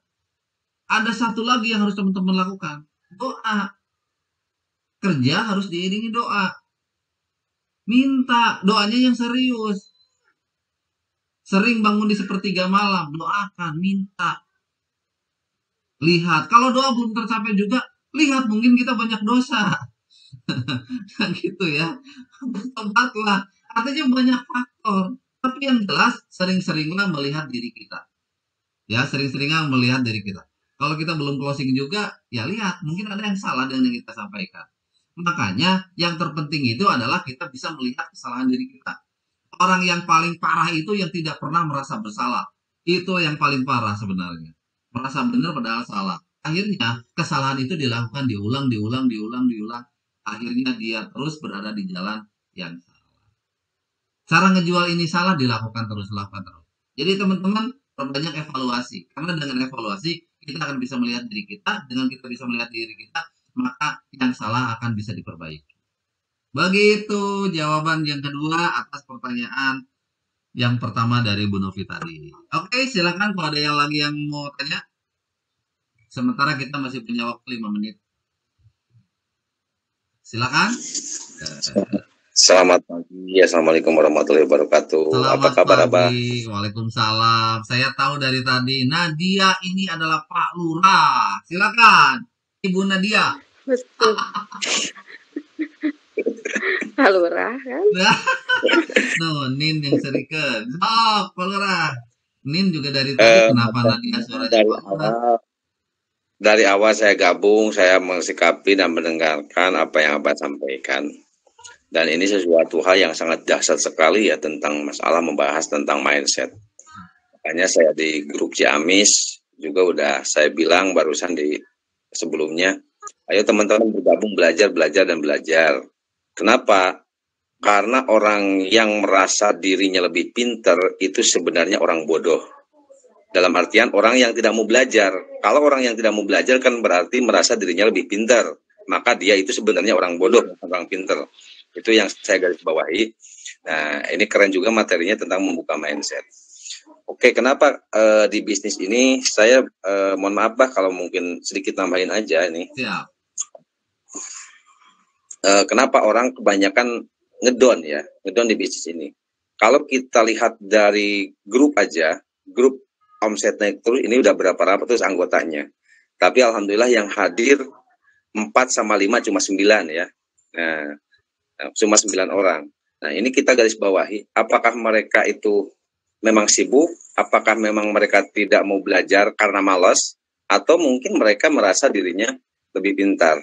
S1: ada satu lagi yang harus teman-teman lakukan. Doa. Kerja harus diiringi doa. Minta. Doanya yang serius. Sering bangun di sepertiga malam. Doakan. Minta. Lihat. Kalau doa belum tercapai juga, lihat mungkin kita banyak dosa. Gitu ya. Bertobatlah. Artinya banyak faktor. Tapi yang jelas, sering-seringlah melihat diri kita. Ya, sering-seringlah melihat diri kita. Kalau kita belum closing juga, ya lihat, mungkin ada yang salah dengan yang kita sampaikan. Makanya yang terpenting itu adalah kita bisa melihat kesalahan diri kita. Orang yang paling parah itu yang tidak pernah merasa bersalah. Itu yang paling parah sebenarnya. Merasa benar padahal salah. Akhirnya kesalahan itu dilakukan diulang. Akhirnya dia terus berada di jalan yang salah. Cara ngejual ini salah, dilakukan terus. Jadi teman-teman, perbanyak evaluasi. Karena dengan evaluasi, kita akan bisa melihat diri kita. Dengan kita bisa melihat diri kita, maka yang salah akan bisa diperbaiki. Begitu jawaban yang kedua atas pertanyaan yang pertama dari Bu Novi tadi. Oke, silakan kalau ada yang lagi yang mau tanya. Sementara kita masih punya waktu 5 menit. Silakan.
S3: Selamat pagi, assalamualaikum warahmatullahi wabarakatuh.
S1: Selamat
S3: Apa kabar, Abah?
S1: pagi, waalaikumsalam. Saya tahu dari tadi, Nadia ini adalah Pak Lurah. Silakan, Ibu Nadia.
S2: Betul. Pak Lurah kan?
S1: No, Nin yang serikan. Oh, Pak Lurah. Nin juga dari tadi, kenapa Nadia suaranya Pak Lurah?
S3: Dari awal saya gabung, saya mensikapi dan mendengarkan apa yang Abah sampaikan. Dan ini sesuatu hal yang sangat dahsyat sekali ya tentang masalah membahas tentang mindset. Makanya saya di grup Ciamis juga udah saya bilang barusan di sebelumnya, ayo teman-teman bergabung belajar. Kenapa? Karena orang yang merasa dirinya lebih pintar itu sebenarnya orang bodoh. Dalam artian orang yang tidak mau belajar. Kalau orang yang tidak mau belajar kan berarti merasa dirinya lebih pintar. Maka dia itu sebenarnya orang bodoh, orang pintar. Itu yang saya garis bawahi. Nah, ini keren juga materinya tentang membuka mindset. Oke, kenapa di bisnis ini saya mohon maaf Bah kalau mungkin sedikit nambahin aja ini.
S1: Siap.
S3: Kenapa orang kebanyakan ngedon di bisnis ini. Kalau kita lihat dari grup aja, grup omset naik terus ini udah berapa ratus anggotanya. Tapi alhamdulillah yang hadir 4 sama 5 cuma 9 ya. Nah, cuma 9 orang. Nah, ini kita garis bawahi, apakah mereka itu memang sibuk, apakah memang mereka tidak mau belajar karena malas, atau mungkin mereka merasa dirinya lebih pintar.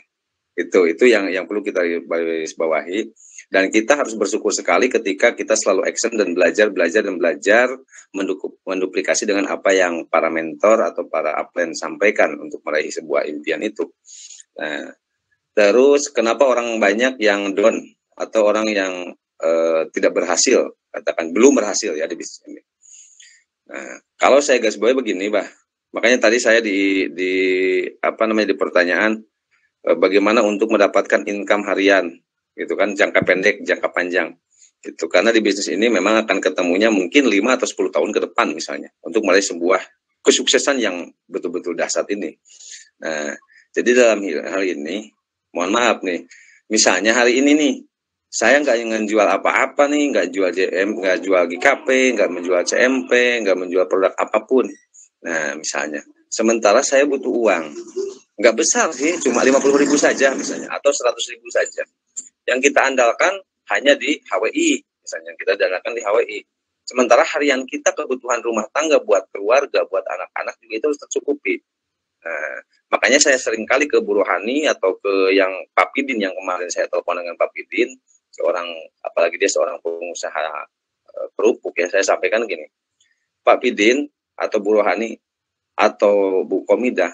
S3: Itu yang perlu kita garis bawahi. Dan kita harus bersyukur sekali ketika kita selalu action dan belajar menduplikasi dengan apa yang para mentor atau para upline sampaikan untuk meraih sebuah impian itu. Nah, terus kenapa orang banyak yang down atau orang yang tidak berhasil, katakan belum berhasil ya di bisnis ini. Nah, kalau saya garis bawahi begini, Bah. Makanya tadi saya di pertanyaan bagaimana untuk mendapatkan income harian, gitu kan, jangka pendek, jangka panjang. Gitu. Karena di bisnis ini memang akan ketemunya mungkin 5 atau 10 tahun ke depan misalnya untuk meraih sebuah kesuksesan yang betul-betul dahsyat ini. Nah, jadi dalam hal ini, mohon maaf nih, misalnya hari ini nih, saya nggak jual apa-apa nih, nggak jual JM, nggak jual GKP, nggak menjual CMP, nggak menjual produk apapun. Nah, misalnya, sementara saya butuh uang, nggak besar sih, cuma 50.000 saja misalnya, atau 100.000 saja. Yang kita andalkan hanya di HWI, misalnya kita andalkan di HWI. Sementara harian kita kebutuhan rumah tangga buat keluarga, buat anak-anak juga itu harus tercukupi. Nah, makanya saya sering kali ke Bu Rohani atau ke yang Pak Pidin yang kemarin saya telepon dengan Pak Pidin, seorang apalagi dia seorang pengusaha kerupuk ya, saya sampaikan gini, Pak Pidin atau Bu Rohani atau Bu Komidah,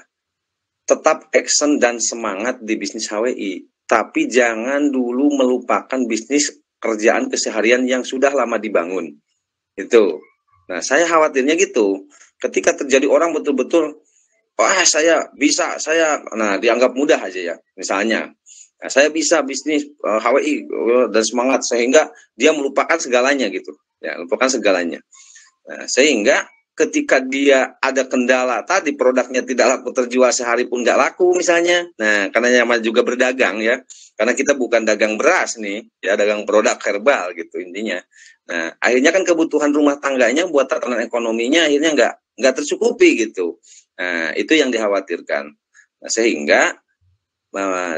S3: tetap action dan semangat di bisnis HWI, tapi jangan dulu melupakan bisnis kerjaan keseharian yang sudah lama dibangun. Itu. Nah, saya khawatirnya gitu. Ketika terjadi orang betul-betul, wah saya bisa, nah dianggap mudah aja ya. Misalnya, nah, saya bisa bisnis HWI dan semangat sehingga dia melupakan segalanya gitu. Ya, melupakan segalanya. Nah, sehingga ketika dia ada kendala tadi produknya tidak laku terjual sehari pun nggak laku misalnya. Nah, karena nyaman juga berdagang ya. Karena kita bukan dagang beras nih, ya dagang produk herbal gitu intinya. Nah, akhirnya kan kebutuhan rumah tangganya buat tatanan ekonominya akhirnya nggak tercukupi gitu. Nah, itu yang dikhawatirkan. Nah, sehingga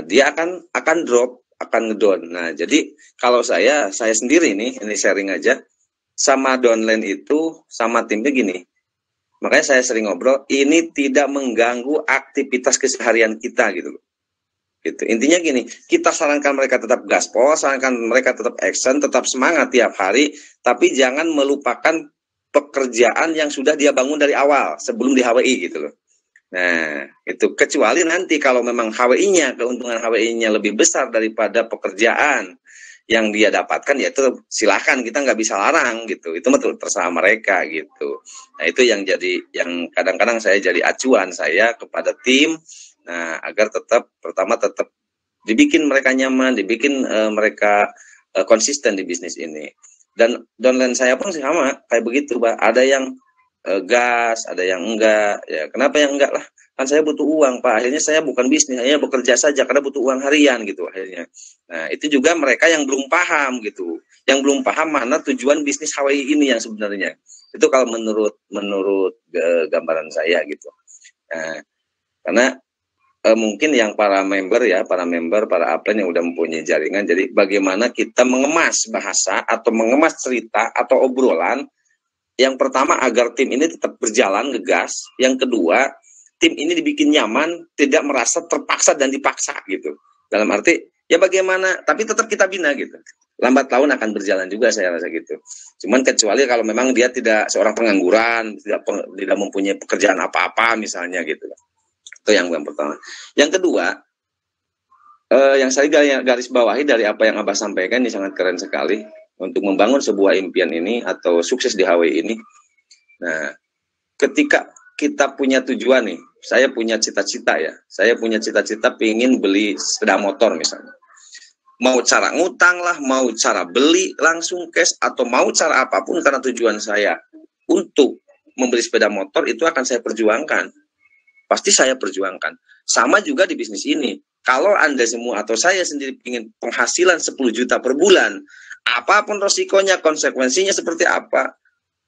S3: dia akan drop, akan ngedown. Nah, jadi kalau saya sendiri nih, ini sharing aja, sama downline itu sama timnya gini. Makanya saya sering ngobrol, ini tidak mengganggu aktivitas keseharian kita gitu loh. Gitu. Intinya gini, kita sarankan mereka tetap gaspol, sarankan mereka tetap action, tetap semangat tiap hari, tapi jangan melupakan pekerjaan yang sudah dia bangun dari awal sebelum di HWI gitu loh. Nah, itu kecuali nanti kalau memang HWI-nya, keuntungan HWI-nya lebih besar daripada pekerjaan yang dia dapatkan, ya itu silahkan, kita nggak bisa larang gitu, itu betul terserah mereka gitu. Nah, itu yang kadang-kadang saya jadi acuan saya kepada tim, nah agar pertama tetap dibikin mereka nyaman, dibikin mereka konsisten di bisnis ini. Dan downline saya pun sama kayak begitu, Pak. Ada yang gas, ada yang enggak. Ya, kenapa yang enggak lah? Kan saya butuh uang, Pak. Akhirnya saya bukan bisnis, hanya bekerja saja karena butuh uang harian gitu akhirnya. Nah, itu juga mereka yang belum paham gitu. Yang belum paham mana tujuan bisnis HWI ini yang sebenarnya. Itu kalau menurut gambaran saya gitu. Nah, karena mungkin yang para member, para upline yang udah mempunyai jaringan, jadi bagaimana kita mengemas bahasa atau mengemas cerita atau obrolan. Yang pertama agar tim ini tetap berjalan ngegas. Yang kedua, tim ini dibikin nyaman, tidak merasa terpaksa dan dipaksa gitu. Dalam arti ya bagaimana, tapi tetap kita bina gitu. Lambat laun akan berjalan juga saya rasa gitu. Cuman kecuali kalau memang dia tidak seorang pengangguran, tidak mempunyai pekerjaan apa-apa misalnya gitu. Itu yang pertama. Yang kedua, yang saya garis bawahi dari apa yang Abah sampaikan ini sangat keren sekali untuk membangun sebuah impian ini atau sukses di HWI ini. Nah, ketika kita punya tujuan nih, saya punya cita-cita ya, saya punya cita-cita pengen beli sepeda motor misalnya. Mau cara ngutang lah, mau cara beli langsung cash, atau mau cara apapun karena tujuan saya untuk membeli sepeda motor itu akan saya perjuangkan. Pasti saya perjuangkan. Sama juga di bisnis ini. Kalau Anda semua atau saya sendiri ingin penghasilan 10 juta per bulan, apapun resikonya, konsekuensinya seperti apa,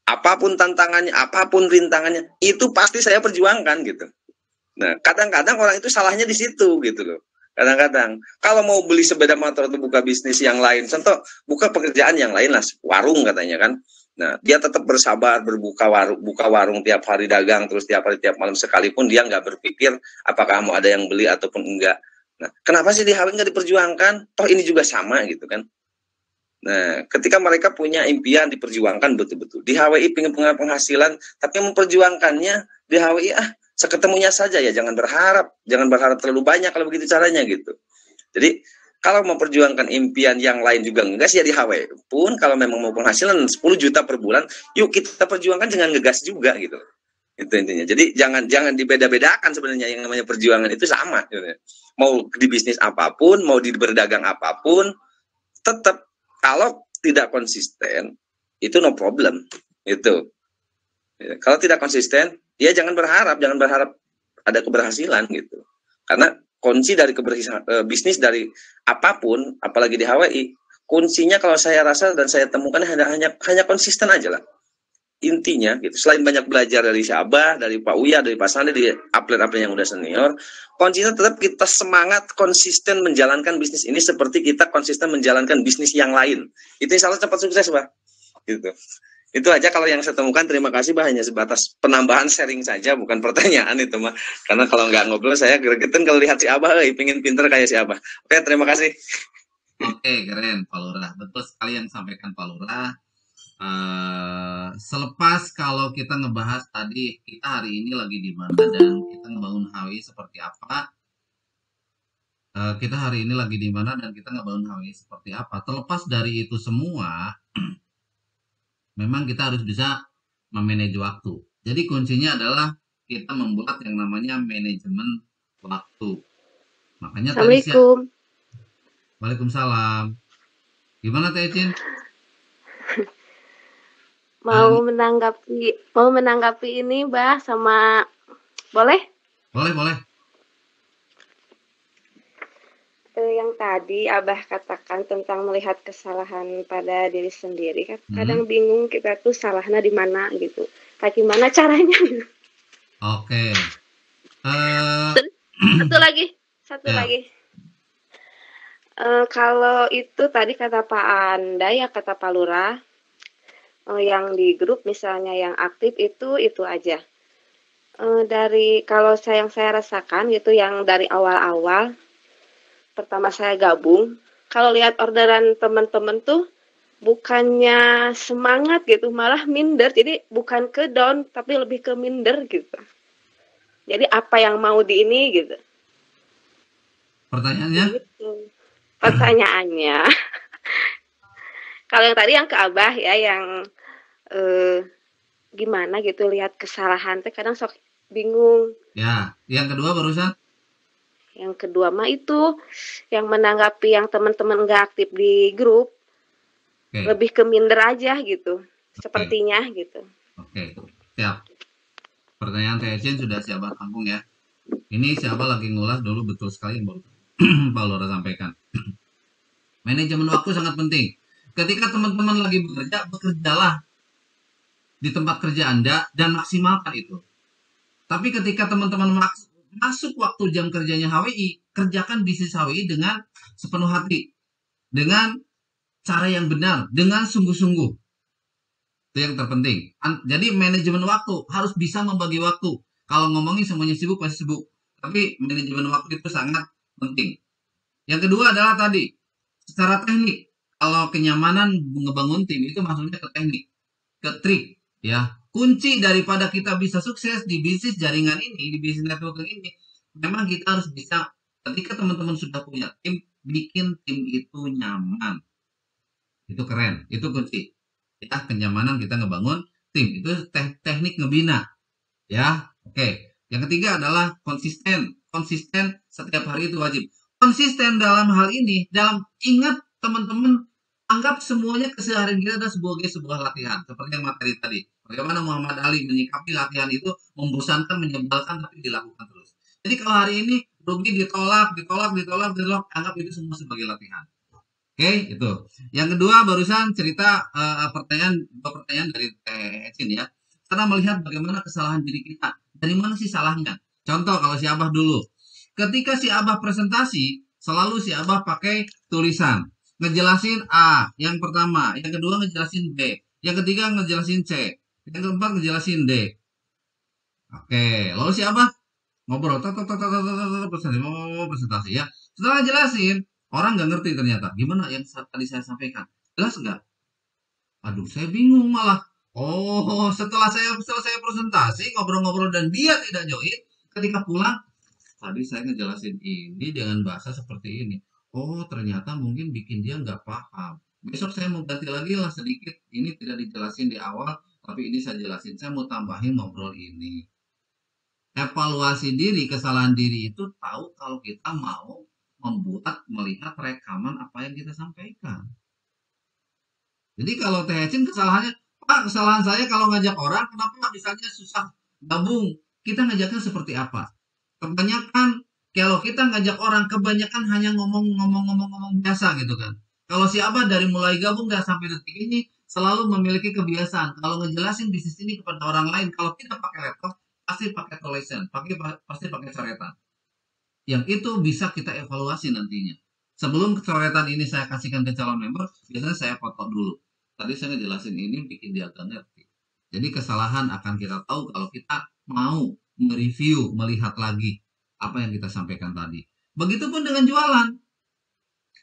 S3: apapun tantangannya, apapun rintangannya, itu pasti saya perjuangkan gitu. Nah, kadang-kadang orang itu salahnya di situ gitu loh. Kadang-kadang kalau mau beli sepeda motor atau buka bisnis yang lain, contoh buka pekerjaan yang lain lah, warung katanya kan. Nah, dia tetap bersabar buka warung tiap hari dagang terus tiap hari tiap malam, sekalipun dia nggak berpikir apakah mau ada yang beli ataupun enggak. Nah, kenapa sih di HWI nggak diperjuangkan? Toh ini juga sama gitu kan. Nah, ketika mereka punya impian diperjuangkan betul-betul. Di HWI pengen penghasilan, tapi memperjuangkannya di HWI seketemunya saja ya, jangan berharap terlalu banyak kalau begitu caranya gitu. Jadi kalau memperjuangkan impian yang lain juga ngegas ya di HWI pun, kalau memang mau penghasilan 10 juta per bulan, yuk kita perjuangkan dengan ngegas juga gitu. Itu intinya. Jadi jangan dibeda-bedakan, sebenarnya yang namanya perjuangan itu sama gitu. Mau di bisnis apapun, mau di berdagang apapun, tetap kalau tidak konsisten itu no problem itu. Kalau tidak konsisten, ya jangan berharap ada keberhasilan gitu. Karena kunci dari bisnis dari apapun, apalagi di HWI, kuncinya kalau saya rasa dan saya temukan hanya konsisten aja lah. Intinya gitu, selain banyak belajar dari si Abah, dari Pak Uya, dari Pak Sandi, di atlet-atlet yang udah senior, konsisten tetap kita semangat konsisten menjalankan bisnis ini seperti kita konsisten menjalankan bisnis yang lain. Itu insya Allah cepat sukses, Bah. Gitu. Itu aja kalau yang saya temukan. Terima kasih, Bah. Hanya sebatas penambahan sharing saja, bukan pertanyaan itu mah. Karena kalau nggak ngobrol saya gregetan kalau lihat si Abah, pengen pinter kayak si Abah. Oke, terima kasih.
S1: Oke, keren Pak Lurah. Betul sekali yang disampaikan Pak Lurah. Selepas kalau kita ngebahas tadi kita hari ini lagi di mana dan kita ngebangun HWI seperti apa, kita hari ini lagi di mana dan kita ngebangun HWI seperti apa. Terlepas dari itu semua, memang kita harus bisa memanage waktu. Jadi kuncinya adalah kita membuat yang namanya manajemen waktu. Makanya
S4: Assalamualaikum.
S1: Waalaikumsalam. Gimana Teh Ecin?
S4: Mau menanggapi ini, Bah, sama boleh?
S1: Boleh.
S4: Yang tadi Abah katakan tentang melihat kesalahan pada diri sendiri, kan kadang bingung kita tuh salahnya di mana gitu. Kayak gimana caranya gitu.
S1: Oke.
S4: Satu lagi. Kalau itu tadi kata Pak Anda ya, kata Pak Lurah, yang di grup misalnya yang aktif itu aja. Dari kalau yang saya rasakan gitu, yang dari awal-awal pertama saya gabung, kalau lihat orderan teman-teman tuh bukannya semangat gitu, malah minder. Jadi bukan ke down tapi lebih ke minder gitu. Jadi apa yang mau di ini gitu.
S1: Pertanyaannya?
S4: Gitu. Pertanyaannya kalau yang tadi yang ke Abah ya, yang gimana gitu lihat kesalahan teh kadang sok bingung.
S1: Ya, yang kedua barusan?
S4: Yang kedua mah itu yang menanggapi yang teman-teman nggak aktif di grup, lebih ke minder aja gitu, sepertinya gitu.
S1: Oke, siap. Pertanyaan Teh Ecin sudah si Abah tampung ya. Ini si Abah lagi ngulas dulu, betul sekali yang baru Pak Lurah sampaikan. Manajemen waktu sangat penting. Ketika teman-teman lagi bekerja, bekerjalah di tempat kerja Anda dan maksimalkan itu. Tapi ketika teman-teman masuk waktu jam kerjanya HWI, kerjakan bisnis HWI dengan sepenuh hati, dengan cara yang benar, dengan sungguh-sungguh. Itu yang terpenting. Jadi manajemen waktu, harus bisa membagi waktu. Kalau ngomongin semuanya sibuk, pasti sibuk. Tapi manajemen waktu itu sangat penting. Yang kedua adalah tadi, secara teknik. Kalau kenyamanan ngebangun tim itu maksudnya ke teknik, ke trik. Ya, kunci daripada kita bisa sukses di bisnis jaringan ini, di bisnis networking ini, memang kita harus bisa, ketika teman-teman sudah punya tim, bikin tim itu nyaman. Itu keren, itu kunci. Ya, kenyamanan kita ngebangun tim, itu teknik ngebina. Ya, oke. Yang ketiga adalah konsisten. Konsisten setiap hari itu wajib. Konsisten dalam hal ini, ingat teman-teman, anggap semuanya keseharian kita adalah sebuah latihan. Seperti yang materi tadi. Bagaimana Muhammad Ali menyikapi latihan itu membosankan, menyebalkan, tapi dilakukan terus. Jadi kalau hari ini rugi ditolak, anggap itu semua sebagai latihan. Oke, itu. Yang kedua barusan cerita pertanyaan dari Ecin ya. Karena melihat bagaimana kesalahan diri kita. Dari mana sih salahnya? Contoh kalau si Abah dulu. Ketika si Abah presentasi, selalu si Abah pakai tulisan. Ngejelasin A, yang pertama. Yang kedua ngejelasin B. Yang ketiga ngejelasin C. Yang keempat ngejelasin D. Oke, lalu si Abah ngobrol. Presentasi ya. Setelah jelasin, orang nggak ngerti ternyata. Gimana yang tadi saya sampaikan? Jelas nggak? Aduh, saya bingung malah. Oh, setelah saya presentasi, ngobrol-ngobrol dan dia tidak join, ketika pulang, tadi saya ngejelasin ini dengan bahasa seperti ini. Oh, ternyata mungkin bikin dia nggak paham. Besok saya mau ganti lagi lah sedikit. Ini tidak dijelasin di awal, tapi ini saya jelasin. Saya mau tambahin ngobrol ini. Evaluasi diri, kesalahan diri itu tahu kalau kita mau melihat rekaman apa yang kita sampaikan. Jadi kalau Teh Ecin kesalahannya, Pak, kesalahan saya kalau ngajak orang, kenapa misalnya susah gabung? Kita ngajaknya seperti apa? Kebanyakan kalau kita ngajak orang, kebanyakan hanya ngomong biasa gitu kan. Kalau si Abah dari mulai gabung dan sampai detik ini selalu memiliki kebiasaan kalau ngejelasin bisnis ini kepada orang lain, kalau kita pakai laptop pasti pakai tulisan, pasti pakai coretan. Yang itu bisa kita evaluasi nantinya. Sebelum coretan ini saya kasihkan ke calon member, biasanya saya foto dulu. Tadi saya ngejelasin ini bikin dia agak ngerti. Jadi kesalahan akan kita tahu kalau kita mau mereview, melihat lagi apa yang kita sampaikan tadi. Begitupun dengan jualan.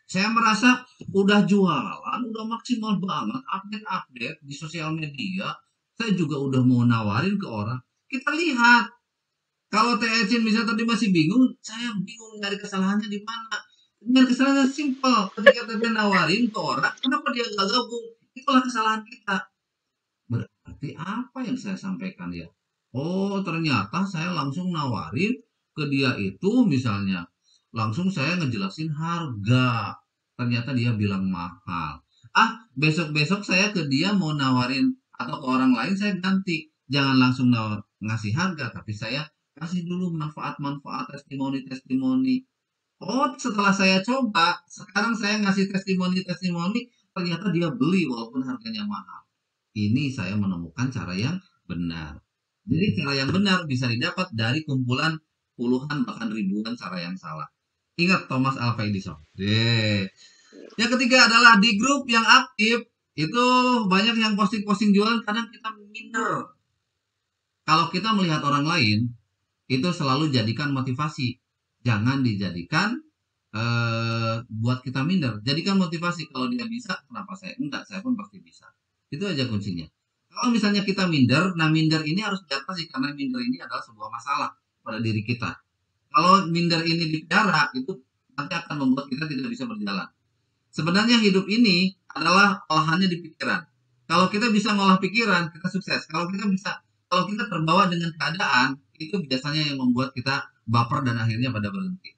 S1: Saya merasa udah jualan, udah maksimal banget, update-update di sosial media. Saya juga udah mau nawarin ke orang. Kita lihat. Kalau Teh Ecin misalnya tadi masih bingung, saya bingung nyari kesalahannya di mana. Nyari kesalahannya simpel. Ketika Teh nawarin ke orang, kenapa dia gak gabung? Itulah kesalahan kita. Berarti apa yang saya sampaikan ya? Oh, ternyata saya langsung nawarin ke dia itu misalnya. Langsung saya ngejelasin harga. Ternyata dia bilang mahal. Besok-besok saya ke dia mau nawarin atau ke orang lain saya ganti. Jangan langsung ngasih harga, tapi saya kasih dulu manfaat-manfaat, testimoni-testimoni. Oh, setelah saya coba, sekarang saya ngasih testimoni-testimoni, ternyata dia beli walaupun harganya mahal. Ini saya menemukan cara yang benar. Jadi cara yang benar bisa didapat dari kumpulan puluhan bahkan ribuan cara yang salah. Ingat Thomas Alva Edison. Yang ketiga adalah di grup yang aktif, itu banyak yang posting-posting jualan, kadang kita minder. Kalau kita melihat orang lain, itu selalu jadikan motivasi. Jangan dijadikan buat kita minder. Jadikan motivasi. Kalau dia bisa, kenapa saya enggak? Saya pun pasti bisa. Itu aja kuncinya. Kalau misalnya kita minder, nah minder ini harus diatasi karena minder ini adalah sebuah masalah pada diri kita. Kalau minder ini dipelihara, itu nanti akan membuat kita tidak bisa berjalan. Sebenarnya hidup ini adalah olahannya di pikiran. Kalau kita bisa ngolah pikiran, kita sukses. Kalau kita terbawa dengan keadaan, itu biasanya yang membuat kita baper dan akhirnya pada berhenti.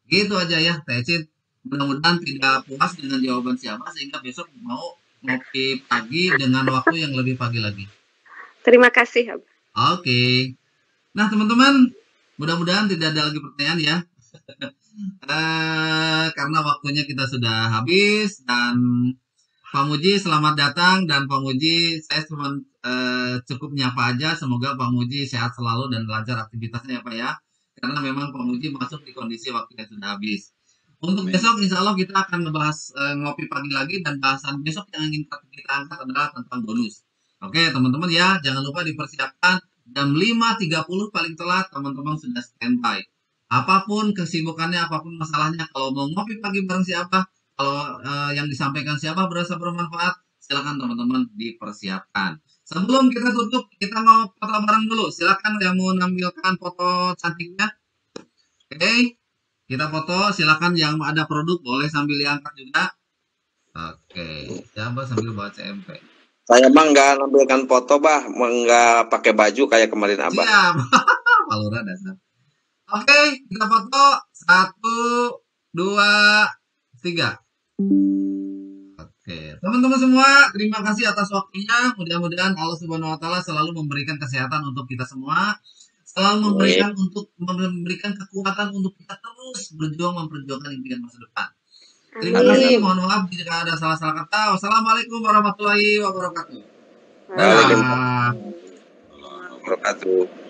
S1: Gitu aja ya, Teh Ecin. Mudah-mudahan tidak puas dengan jawaban siapa sehingga besok mau ngopi pagi dengan waktu yang lebih pagi lagi.
S4: Terima kasih, Abah.
S1: Oke. Nah, teman-teman, mudah-mudahan tidak ada lagi pertanyaan ya. Karena waktunya kita sudah habis dan Pak Muji selamat datang, dan Pak Muji saya cuma cukup nyapa aja. Semoga Pak Muji sehat selalu dan lancar aktivitasnya ya Pak ya. Karena memang Pak Muji masuk di kondisi waktunya sudah habis. Untuk besok insya Allah kita akan ngebahas ngopi pagi lagi, dan bahasan besok yang ingin kita angkat adalah tentang bonus. Oke teman-teman ya, jangan lupa dipersiapkan jam 5.30 paling telat teman-teman sudah standby. Apapun kesibukannya, apapun masalahnya, kalau mau ngopi pagi bareng siapa, kalau yang disampaikan siapa berasa bermanfaat, silakan teman-teman dipersiapkan. Sebelum kita tutup, kita mau foto bareng dulu. Silakan yang mau nampilkan foto cantiknya. Oke, kita foto. Silakan yang ada produk boleh sambil diangkat juga. Oke, siapa sambil bawa CMP.
S3: Saya mah nggak nampilkan foto, Bah. Nggak pakai baju kayak kemarin Abah.
S1: Siap. Palura dasar. Oke, kita foto. 1, 2, 3. Oke, teman-teman semua, terima kasih atas waktunya. Mudah-mudahan Allah Subhanahu wa taala selalu memberikan kesehatan untuk kita semua, selalu memberikan kekuatan untuk kita terus berjuang memperjuangkan impian masa depan. Terima kasih, mohon maaf jika ada salah-salah kata. Wassalamualaikum warahmatullahi wabarakatuh.
S3: Waalaikumsalam warahmatullahi wabarakatuh.